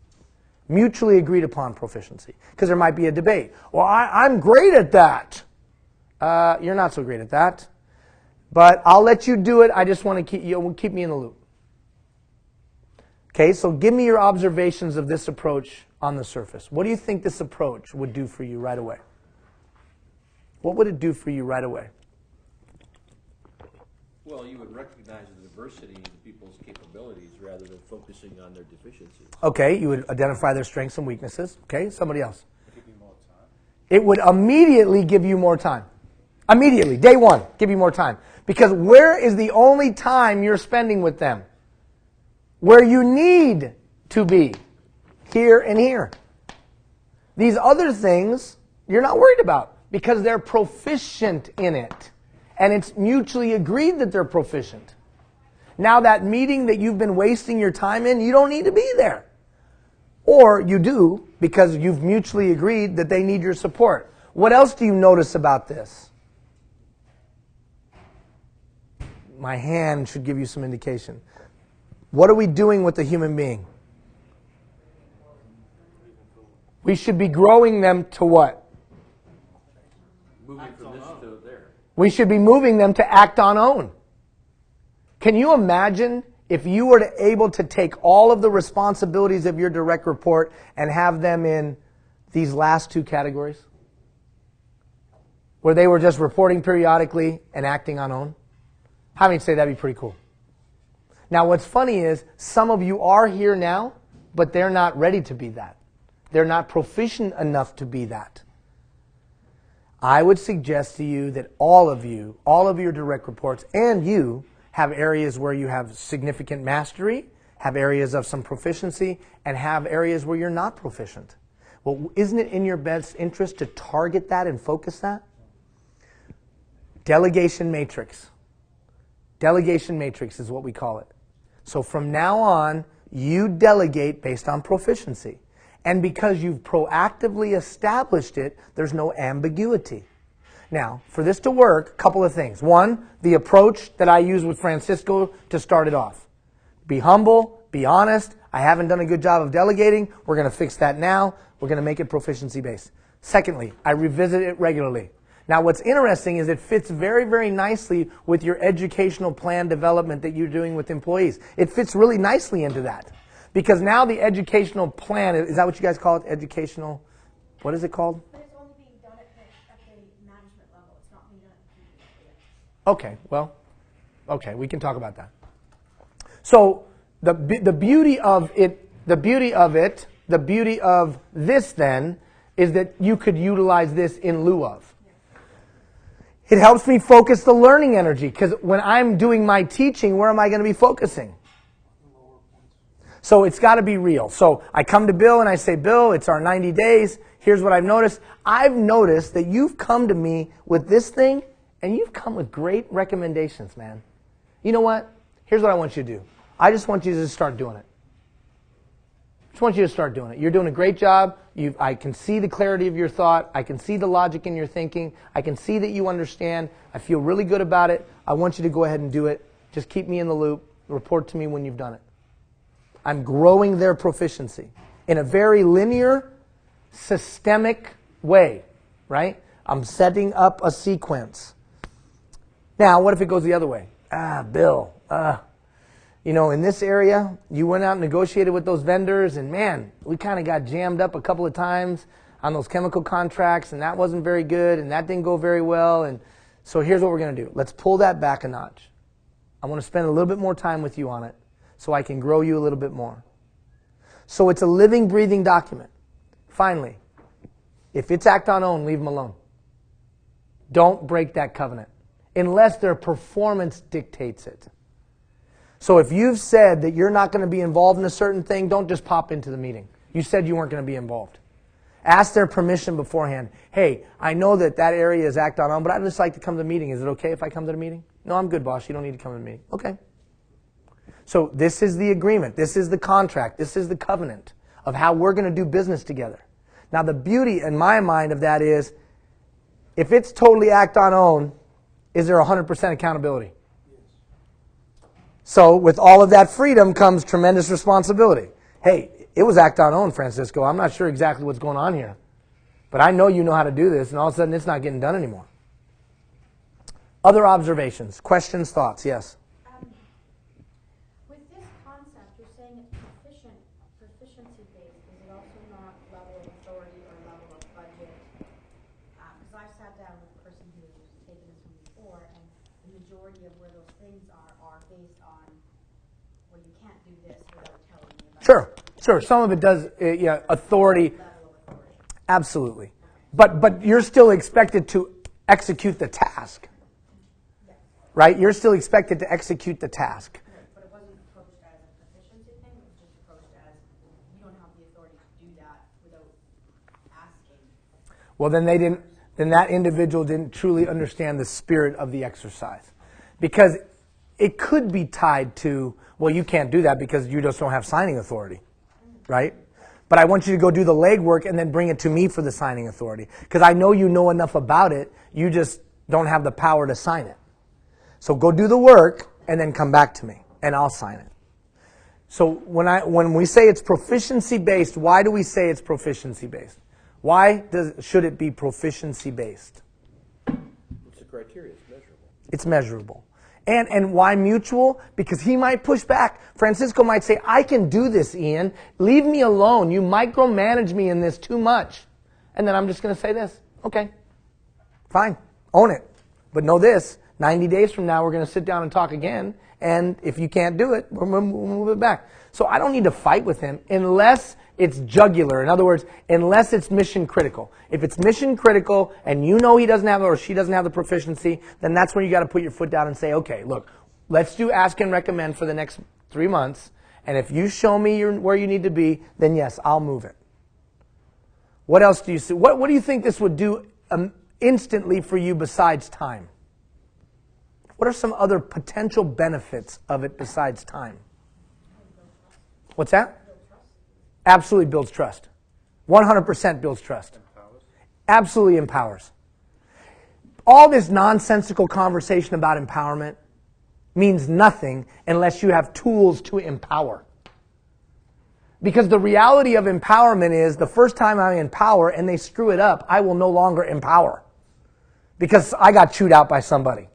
Speaker 1: Mutually agreed upon proficiency. Because there might be a debate. Well, I'm great at that. You're not so great at that. But I'll let you do it. I just want to keep me in the loop. Okay, so give me your observations of this approach on the surface. What do you think this approach would do for you right away? What would it do for you right away?
Speaker 6: Well, you would recognize the diversity in people's capabilities rather than focusing on their deficiencies.
Speaker 1: Okay, you would identify their strengths and weaknesses. Okay, somebody else. Give you more time. It would immediately give you more time. Immediately, day one, give you more time. Because where is the only time you're spending with them? Where you need to be. Here and here. These other things, you're not worried about because they're proficient in it. And it's mutually agreed that they're proficient. Now that meeting that you've been wasting your time in, you don't need to be there. Or you do because you've mutually agreed that they need your support. What else do you notice about this? My hand should give you some indication. What are we doing with the human being? We should be growing them to what?
Speaker 6: Moving from this to there.
Speaker 1: We should be moving them to act on own. Can you imagine if you were able to take all of the responsibilities of your direct report and have them in these last two categories? Where they were just reporting periodically and acting on own? How many say that'd be pretty cool? Now what's funny is some of you are here now, but they're not ready to be that. They're not proficient enough to be that. I would suggest to you that all of your direct reports, and you, have areas where you have significant mastery, have areas of some proficiency, and have areas where you're not proficient. Well, isn't it in your best interest to target that and focus that? Delegation matrix. Delegation matrix is what we call it. So from now on, you delegate based on proficiency. And because you've proactively established it, there's no ambiguity. Now, for this to work, a couple of things. One, the approach that I use with Francisco to start it off. Be humble, be honest. I haven't done a good job of delegating. We're going to fix that now. We're going to make it proficiency-based. Secondly, I revisit it regularly. Now, what's interesting is it fits very, very nicely with your educational plan development that you're doing with employees. It fits really nicely into that. Because now the educational plan, is that what you guys call it? Educational, what is it called?
Speaker 8: But it's only being done at the management level. It's not being done at the community level yet.
Speaker 1: Okay, well, okay, we can talk about that. So the beauty of it, the beauty of this then is that you could utilize this in lieu of. It helps me focus the learning energy because when I'm doing my teaching, where am I going to be focusing? So it's got to be real. So I come to Bill and I say, Bill, it's our 90 days. Here's what I've noticed. I've noticed that you've come to me with this thing and you've come with great recommendations, man. You know what? Here's what I want you to do. I just want you to start doing it. I just want you to start doing it. You're doing a great job. I can see the clarity of your thought. I can see the logic in your thinking. I can see that you understand. I feel really good about it. I want you to go ahead and do it. Just keep me in the loop. Report to me when you've done it. I'm growing their proficiency in a very linear, systemic way, right? I'm setting up a sequence. Now, what if it goes the other way? Bill, in this area, you went out and negotiated with those vendors, and man, we kind of got jammed up a couple of times on those chemical contracts, and that wasn't very good, and that didn't go very well, and so here's what we're going to do. Let's pull that back a notch. I want to spend a little bit more time with you on it so I can grow you a little bit more. So it's a living, breathing document. Finally, if it's act on own, leave them alone. Don't break that covenant unless their performance dictates it. So if you've said that you're not going to be involved in a certain thing, don't just pop into the meeting. You said you weren't going to be involved. Ask their permission beforehand. Hey, I know that area is act on, but I'd just like to come to the meeting. Is it okay if I come to the meeting? No, I'm good, boss. You don't need to come to the meeting. Okay. So this is the agreement. This is the contract. This is the covenant of how we're going to do business together. Now, the beauty in my mind of that is, if it's totally act on own, is there 100% accountability? So with all of that freedom comes tremendous responsibility. Hey, it was act on own, Francisco. I'm not sure exactly what's going on here. But I know you know how to do this, and all of a sudden it's not getting done anymore. Other observations, questions, thoughts? Yes?
Speaker 8: With this concept, you're saying it's proficiency-based. Is it also not level of authority or level of budget? Because I've sat down with a person who's taken this from before, and the majority of where those things are based on, well, you can't do this without telling me about
Speaker 1: Sure. Some of it does, authority.
Speaker 8: level of authority.
Speaker 1: Absolutely. But you're still expected to execute the task. Right? You're still expected to execute the task.
Speaker 8: But it wasn't approached as a proficiency thing. It was just approached as, you don't have the authority to do that without asking.
Speaker 1: Well, then that individual didn't truly understand the spirit of the exercise. Because it could be tied to, well, you can't do that because you just don't have signing authority. Right? But I want you to go do the legwork and then bring it to me for the signing authority. Because I know you know enough about it, you just don't have the power to sign it. So go do the work and then come back to me and I'll sign it. So when we say it's proficiency based, why do we say it's proficiency based? Why should it be proficiency based?
Speaker 6: It's a criteria, it's measurable.
Speaker 1: It's measurable. And why mutual? Because he might push back. Francisco might say, I can do this, Ian. Leave me alone. You micromanage me in this too much. And then I'm just going to say this. Okay, fine. Own it. But know this. 90 days from now, we're going to sit down and talk again. And if you can't do it, we'll move it back. So I don't need to fight with him unless it's jugular. In other words, unless it's mission critical. If it's mission critical and you know he doesn't have or she doesn't have the proficiency, then that's when you got to put your foot down and say, okay, look, let's do ask and recommend for the next 3 months. And if you show me where you need to be, then yes, I'll move it. What else do you see? What do you think this would do instantly for you besides time? What are some other potential benefits of it besides time? What's that? Absolutely builds trust. 100% builds trust. Absolutely empowers. All this nonsensical conversation about empowerment means nothing unless you have tools to empower. Because the reality of empowerment is the first time I empower and they screw it up, I will no longer empower. because I got chewed out by somebody.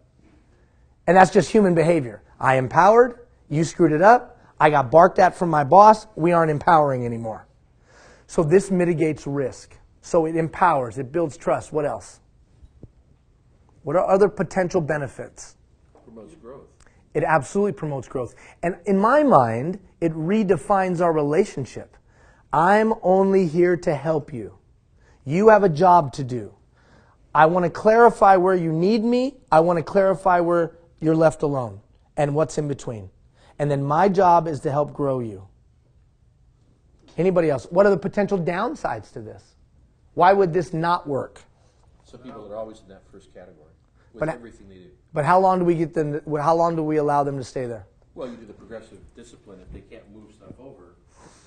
Speaker 1: And that's just human behavior. I empowered, you screwed it up, I got barked at from my boss, we aren't empowering anymore. So this mitigates risk. So it empowers, it builds trust. What else? What are other potential benefits?
Speaker 6: Promotes growth.
Speaker 1: It absolutely promotes growth. And in my mind, it redefines our relationship. I'm only here to help you. You have a job to do. I want to clarify where you need me. I want to clarify where you're left alone and what's in between. And then my job is to help grow you. Anybody else? What are the potential downsides to this? Why would this not work?
Speaker 6: Some people are always in that first category with
Speaker 1: But-
Speaker 6: everything they do.
Speaker 1: But how long do we get them? How long do we allow them to stay there?
Speaker 6: Well, you do the progressive discipline. If they can't move stuff over,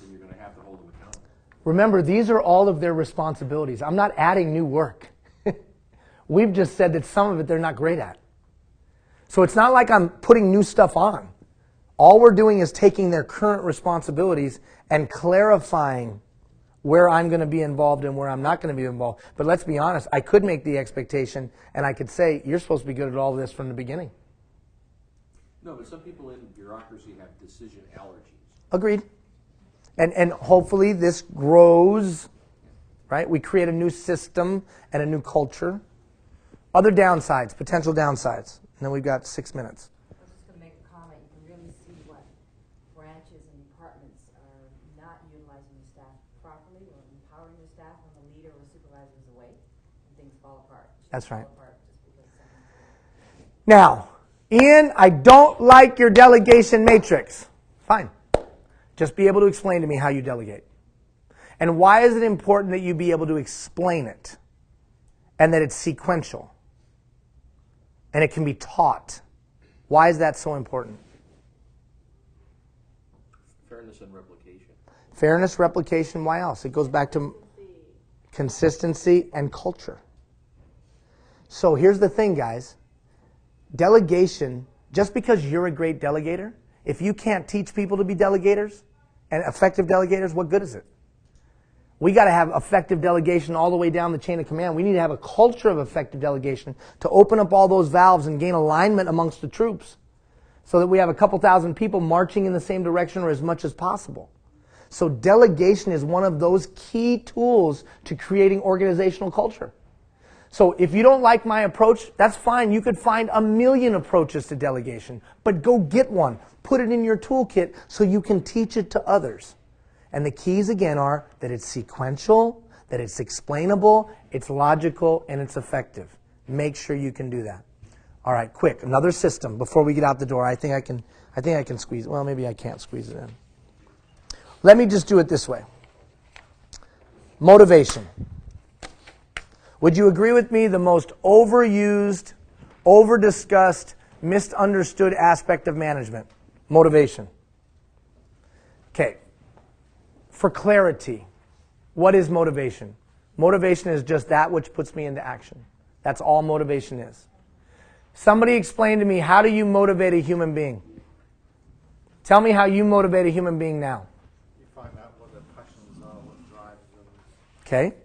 Speaker 6: then you're going to have to hold them accountable.
Speaker 1: Remember, these are all of their responsibilities. I'm not adding new work. We've just said that some of it they're not great at. So it's not like I'm putting new stuff on. All we're doing is taking their current responsibilities and clarifying where I'm going to be involved and where I'm not going to be involved. But let's be honest, I could make the expectation and I could say, you're supposed to be good at all of this from the beginning.
Speaker 6: No, but some people in bureaucracy have decision allergies.
Speaker 1: Agreed. And hopefully this grows, right? We create a new system and a new culture. Other downsides, potential downsides. And then we've got 6 minutes.
Speaker 7: I was just going to make a comment. You can really see what branches and departments are not utilizing the staff properly or empowering the staff when the leader or supervisor is away, and things fall apart.
Speaker 1: That's right.
Speaker 7: Fall apart just because someone's
Speaker 1: Now, Ian, I don't like your delegation matrix. Fine. Just be able to explain to me how you delegate. And why is it important that you be able to explain it? And that it's sequential. And it can be taught. Why is that so important?
Speaker 6: Fairness and replication.
Speaker 1: Fairness, replication, why else? It goes back to consistency and culture. So here's the thing, guys. Delegation, just because you're a great delegator, if you can't teach people to be delegators and effective delegators, what good is it? We got to have effective delegation all the way down the chain of command. We need to have a culture of effective delegation to open up all those valves and gain alignment amongst the troops so that we have a couple thousand people marching in the same direction or as much as possible. So delegation is one of those key tools to creating organizational culture. So if you don't like my approach, that's fine. You could find a million approaches to delegation, but go get one. Put it in your toolkit so you can teach it to others. And the keys again are that it's sequential, that it's explainable, it's logical, and it's effective. Make sure you can do that. All right, quick, another system before we get out the door. I think I can squeeze. Well, maybe I can't squeeze it in. Let me just do it this way. Motivation. Would you agree with me the most overused, overdiscussed, misunderstood aspect of management? Motivation. Okay. For clarity, what is motivation? Motivation is just that which puts me into action. That's all motivation is. Somebody explain to me, how do you motivate a human being? Tell me how you motivate a human being now.
Speaker 5: You find out what their passions are, what drives them.
Speaker 1: Okay?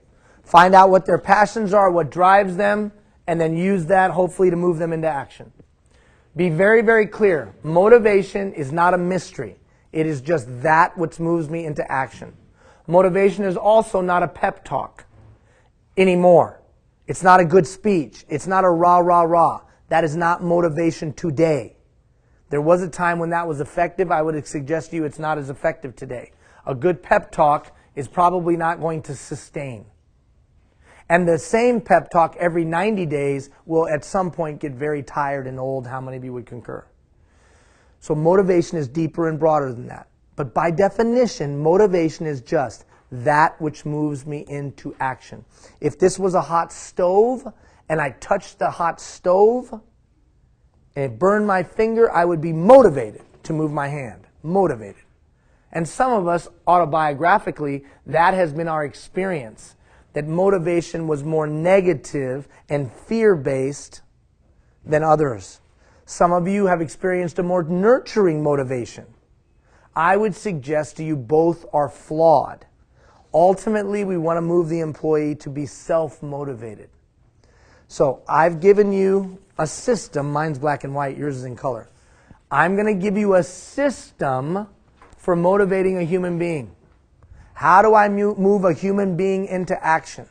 Speaker 1: Find out what their passions are, what drives them, and then use that hopefully to move them into action. Be very, very clear. Motivation is not a mystery. It is just that which moves me into action. Motivation is also not a pep talk anymore. It's not a good speech. It's not a rah, rah, rah. That is not motivation today. There was a time when that was effective. I would suggest to you it's not as effective today. A good pep talk is probably not going to sustain. And the same pep talk every 90 days will at some point get very tired and old. How many of you would concur? So motivation is deeper and broader than that. But by definition, motivation is just that which moves me into action. If this was a hot stove and I touched the hot stove and it burned my finger, I would be motivated to move my hand. Motivated. And some of us, autobiographically, that has been our experience. That motivation was more negative and fear-based than others. Some of you have experienced a more nurturing motivation. I would suggest to you both are flawed. Ultimately, we want to move the employee to be self-motivated. So I've given you a system. Mine's black and white. Yours is in color. I'm going to give you a system for motivating a human being. How do I move a human being into action?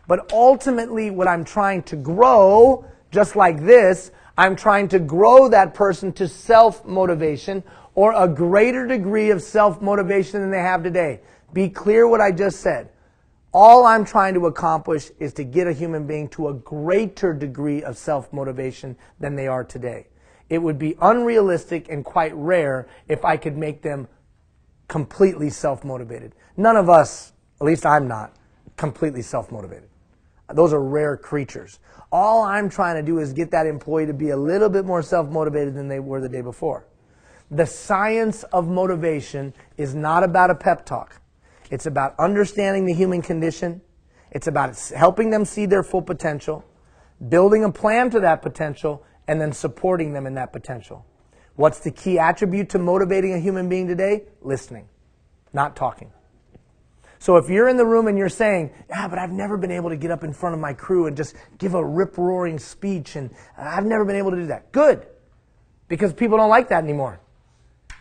Speaker 1: But ultimately, what I'm trying to grow, just like this, I'm trying to grow that person to self-motivation or a greater degree of self-motivation than they have today. Be clear what I just said. All I'm trying to accomplish is to get a human being to a greater degree of self-motivation than they are today. It would be unrealistic and quite rare if I could make them completely self-motivated. None of us, at least I'm not, completely self-motivated. Those are rare creatures. All I'm trying to do is get that employee to be a little bit more self-motivated than they were the day before. The science of motivation is not about a pep talk. It's about understanding the human condition. It's about helping them see their full potential, building a plan to that potential, and then supporting them in that potential. What's the key attribute to motivating a human being today? Listening, not talking. So if you're in the room and you're saying, yeah, but I've never been able to get up in front of my crew and just give a rip-roaring speech, and I've never been able to do that. Good, because people don't like that anymore.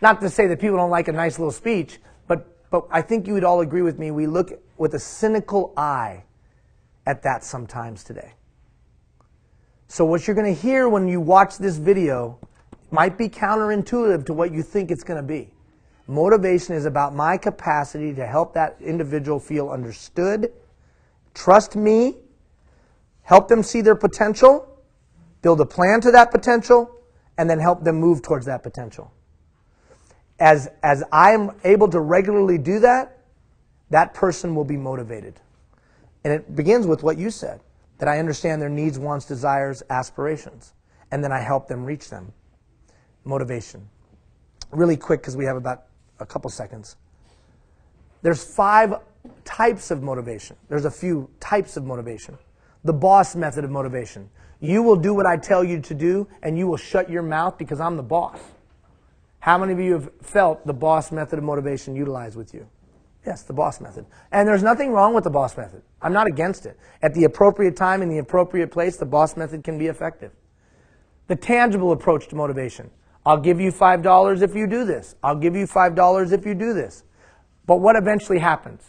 Speaker 1: Not to say that people don't like a nice little speech, but I think you would all agree with me, we look with a cynical eye at that sometimes today. So what you're going to hear when you watch this video might be counterintuitive to what you think it's going to be. Motivation is about my capacity to help that individual feel understood, trust me, help them see their potential, build a plan to that potential, and then help them move towards that potential. As I am able to regularly do that, that person will be motivated. And it begins with what you said, that I understand their needs, wants, desires, aspirations, and then I help them reach them. Motivation. Really quick, because we have about a couple seconds. There's 5 types of motivation. There's a few types of motivation. The boss method of motivation. You will do what I tell you to do, and you will shut your mouth because I'm the boss. How many of you have felt the boss method of motivation utilized with you? Yes, the boss method. And there's nothing wrong with the boss method. I'm not against it. At the appropriate time, in the appropriate place, the boss method can be effective. The tangible approach to motivation. I'll give you $5 if you do this. I'll give you $5 if you do this. But what eventually happens?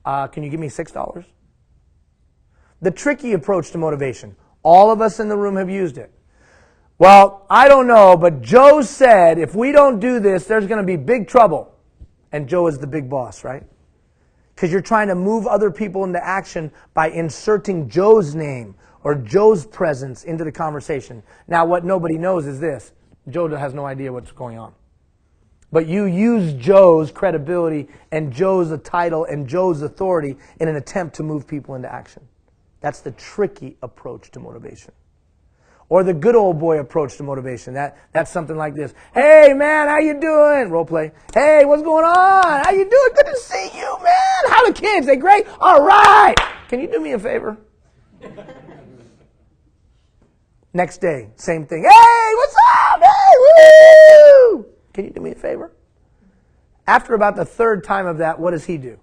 Speaker 1: Can you give me $6? The tricky approach to motivation. All of us in the room have used it. Well, I don't know, but Joe said if we don't do this, there's going to be big trouble. And Joe is the big boss, right? Because you're trying to move other people into action by inserting Joe's name or Joe's presence into the conversation. Now, what nobody knows is this. Joe has no idea what's going on. But you use Joe's credibility and Joe's title and Joe's authority in an attempt to move people into action. That's the tricky approach to motivation. Or the good old boy approach to motivation. That's something like this. Hey, man, how you doing? Role play. Hey, what's going on? How you doing? Good to see you, man. How the kids? They great? All right. Can you do me a favor? Next day, same thing. Hey, what's up? Hey, woo! Can you do me a favor? After about the 3rd time of that, what does he do?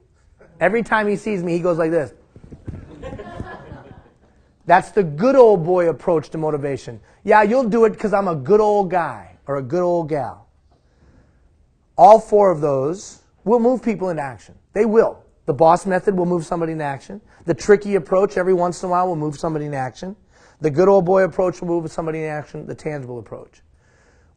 Speaker 1: Every time he sees me, he goes like this. That's the good old boy approach to motivation. Yeah, you'll do it because I'm a good old guy or a good old gal. All 4 of those will move people into action. They will. The boss method will move somebody into action. The tricky approach every once in a while will move somebody into action. The good old boy approach will move somebody into action. The tangible approach.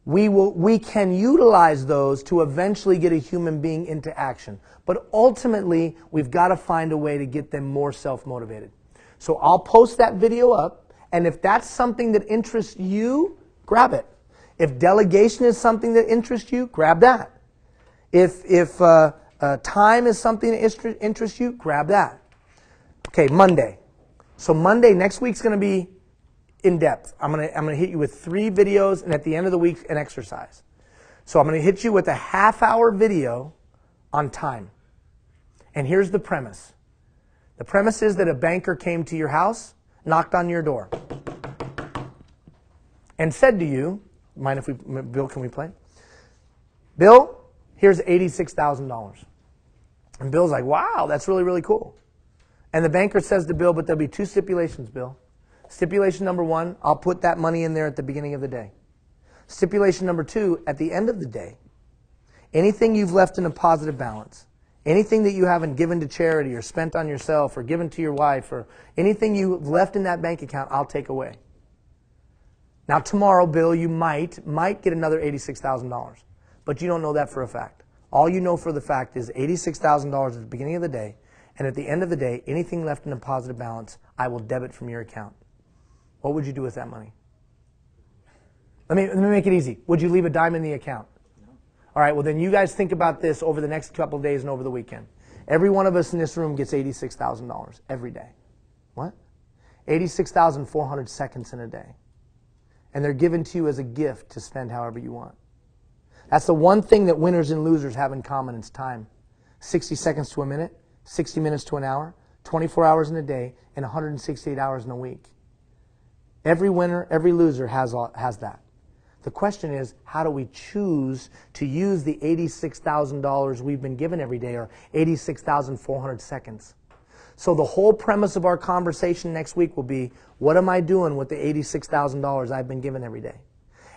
Speaker 1: We can utilize those to eventually get a human being into action. But ultimately, we've got to find a way to get them more self-motivated. So I'll post that video up, and if that's something that interests you, grab it. If delegation is something that interests you, grab that. If time is something that interests you, grab that. Okay, Monday. So Monday, next week's going to be in depth. I'm going to hit you with 3 videos, and at the end of the week, an exercise. So I'm going to hit you with a half-hour video on time. And here's the premise. The premise is that a banker came to your house, knocked on your door, and said to you, mind if we, Bill, can we play? Bill, here's $86,000. And Bill's like, wow, that's really, really cool. And the banker says to Bill, but there'll be 2 stipulations, Bill. Stipulation number 1, I'll put that money in there at the beginning of the day. Stipulation number 2, at the end of the day, anything you've left in a positive balance, anything that you haven't given to charity or spent on yourself or given to your wife or anything you've left in that bank account, I'll take away. Now tomorrow, Bill, you might get another $86,000, but you don't know that for a fact. All you know for the fact is $86,000 at the beginning of the day, and at the end of the day, anything left in a positive balance, I will debit from your account. What would you do with that money? Let me make it easy. Would you leave a dime in the account? No. All right, well then you guys think about this over the next couple of days and over the weekend. Every one of us in this room gets $86,000 every day. What? 86,400 seconds in a day. And they're given to you as a gift to spend however you want. That's the one thing that winners and losers have in common. It's time. 60 seconds to a minute, 60 minutes to an hour, 24 hours in a day, and 168 hours in a week. Every winner, every loser has that. The question is, how do we choose to use the $86,000 we've been given every day, or 86,400 seconds? So the whole premise of our conversation next week will be, what am I doing with the $86,000 I've been given every day?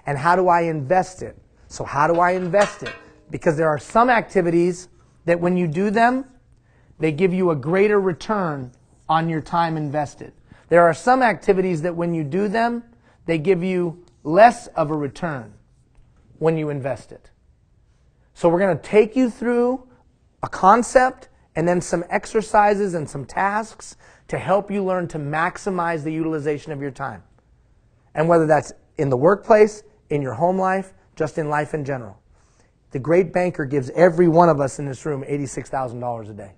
Speaker 1: And how do I invest it? So how do I invest it? Because there are some activities that when you do them, they give you a greater return on your time invested. There are some activities that when you do them, they give you less of a return when you invest it. So we're going to take you through a concept and then some exercises and some tasks to help you learn to maximize the utilization of your time. And whether that's in the workplace, in your home life, just in life in general. The great banker gives every one of us in this room $86,000 a day.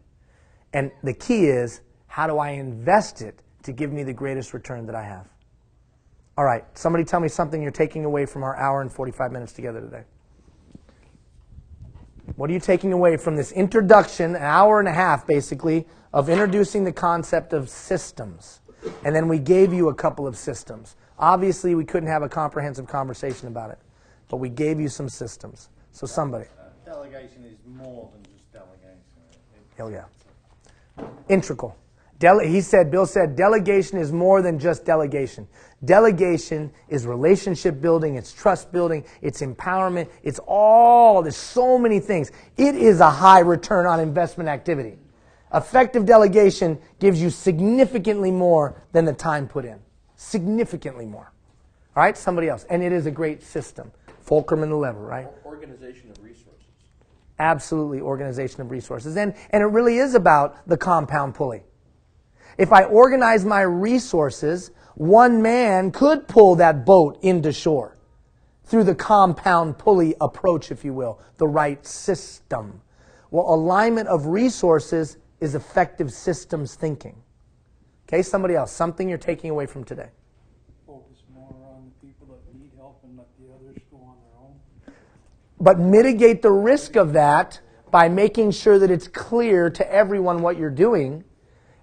Speaker 1: And the key is, how do I invest it to give me the greatest return that I have? All right, somebody tell me something you're taking away from our hour and 45 minutes together today. What are you taking away from this introduction, an hour and a half basically, of introducing the concept of systems? And then we gave you a couple of systems. Obviously, we couldn't have a comprehensive conversation about it, but we gave you some systems. So somebody.
Speaker 5: Delegation is more than just delegation.
Speaker 1: Hell yeah. Integral. Bill said, delegation is more than just delegation. Delegation is relationship building, it's trust building, it's empowerment, there's so many things. It is a high return on investment activity. Effective delegation gives you significantly more than the time put in. Significantly more. All right, somebody else. And it is a great system. Fulcrum and the lever, right?
Speaker 6: Organization of resources.
Speaker 1: Absolutely, organization of resources. And it really is about the compound pulley. If I organize my resources, one man could pull that boat into shore through the compound pulley approach, if you will, the right system. Well, alignment of resources is effective systems thinking. Okay, somebody else, something you're taking away from today.
Speaker 3: Focus more on the people that need help and let the others go on their own.
Speaker 1: But mitigate the risk of that by making sure that it's clear to everyone what you're doing,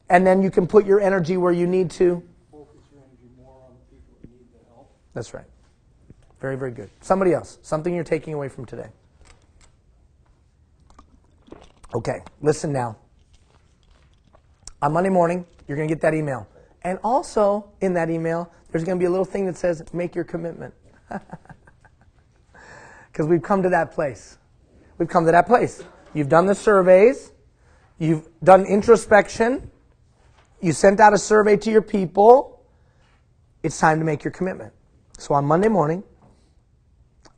Speaker 1: and then you can put your energy where you need to.
Speaker 3: Focus your energy more on the people that need the help.
Speaker 1: That's right. Very, very good. Somebody else, something you're taking away from today. Okay, listen now. On Monday morning, you're going to get that email. And also, in that email, there's going to be a little thing that says, make your commitment. Because we've come to that place. We've come to that place. You've done the surveys. You've done introspection. You sent out a survey to your people. It's time to make your commitment. So on Monday morning,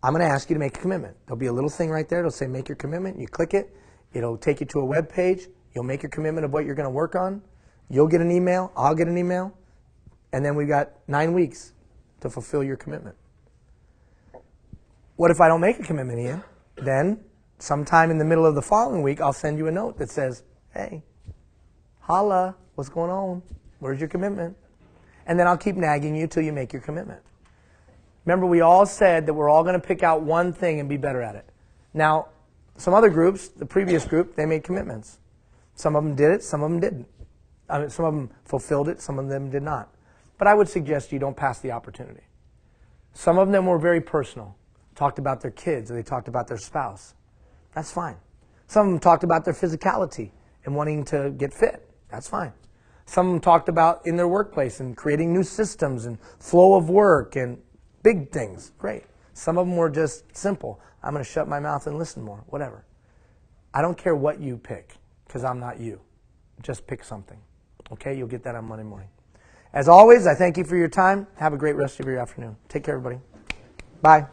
Speaker 1: I'm going to ask you to make a commitment. There'll be a little thing right there. It'll say, make your commitment. You click it. It'll take you to a web page. You'll make your commitment of what you're going to work on. You'll get an email. I'll get an email. And then we've got 9 weeks to fulfill your commitment. What if I don't make a commitment, Ian? Then, sometime in the middle of the following week, I'll send you a note that says, hey, holla, what's going on? Where's your commitment? And then I'll keep nagging you till you make your commitment. Remember, we all said that we're all going to pick out one thing and be better at it. Now, some other groups, the previous group, they made commitments. Some of them did it, some of them didn't. Some of them fulfilled it, some of them did not. But I would suggest you don't pass the opportunity. Some of them were very personal. Talked about their kids, or they talked about their spouse. That's fine. Some of them talked about their physicality and wanting to get fit. That's fine. Some of them talked about in their workplace and creating new systems and flow of work and big things. Great. Some of them were just simple. I'm going to shut my mouth and listen more. Whatever. I don't care what you pick because I'm not you. Just pick something. Okay? You'll get that on Monday morning. As always, I thank you for your time. Have a great rest of your afternoon. Take care, everybody. Bye.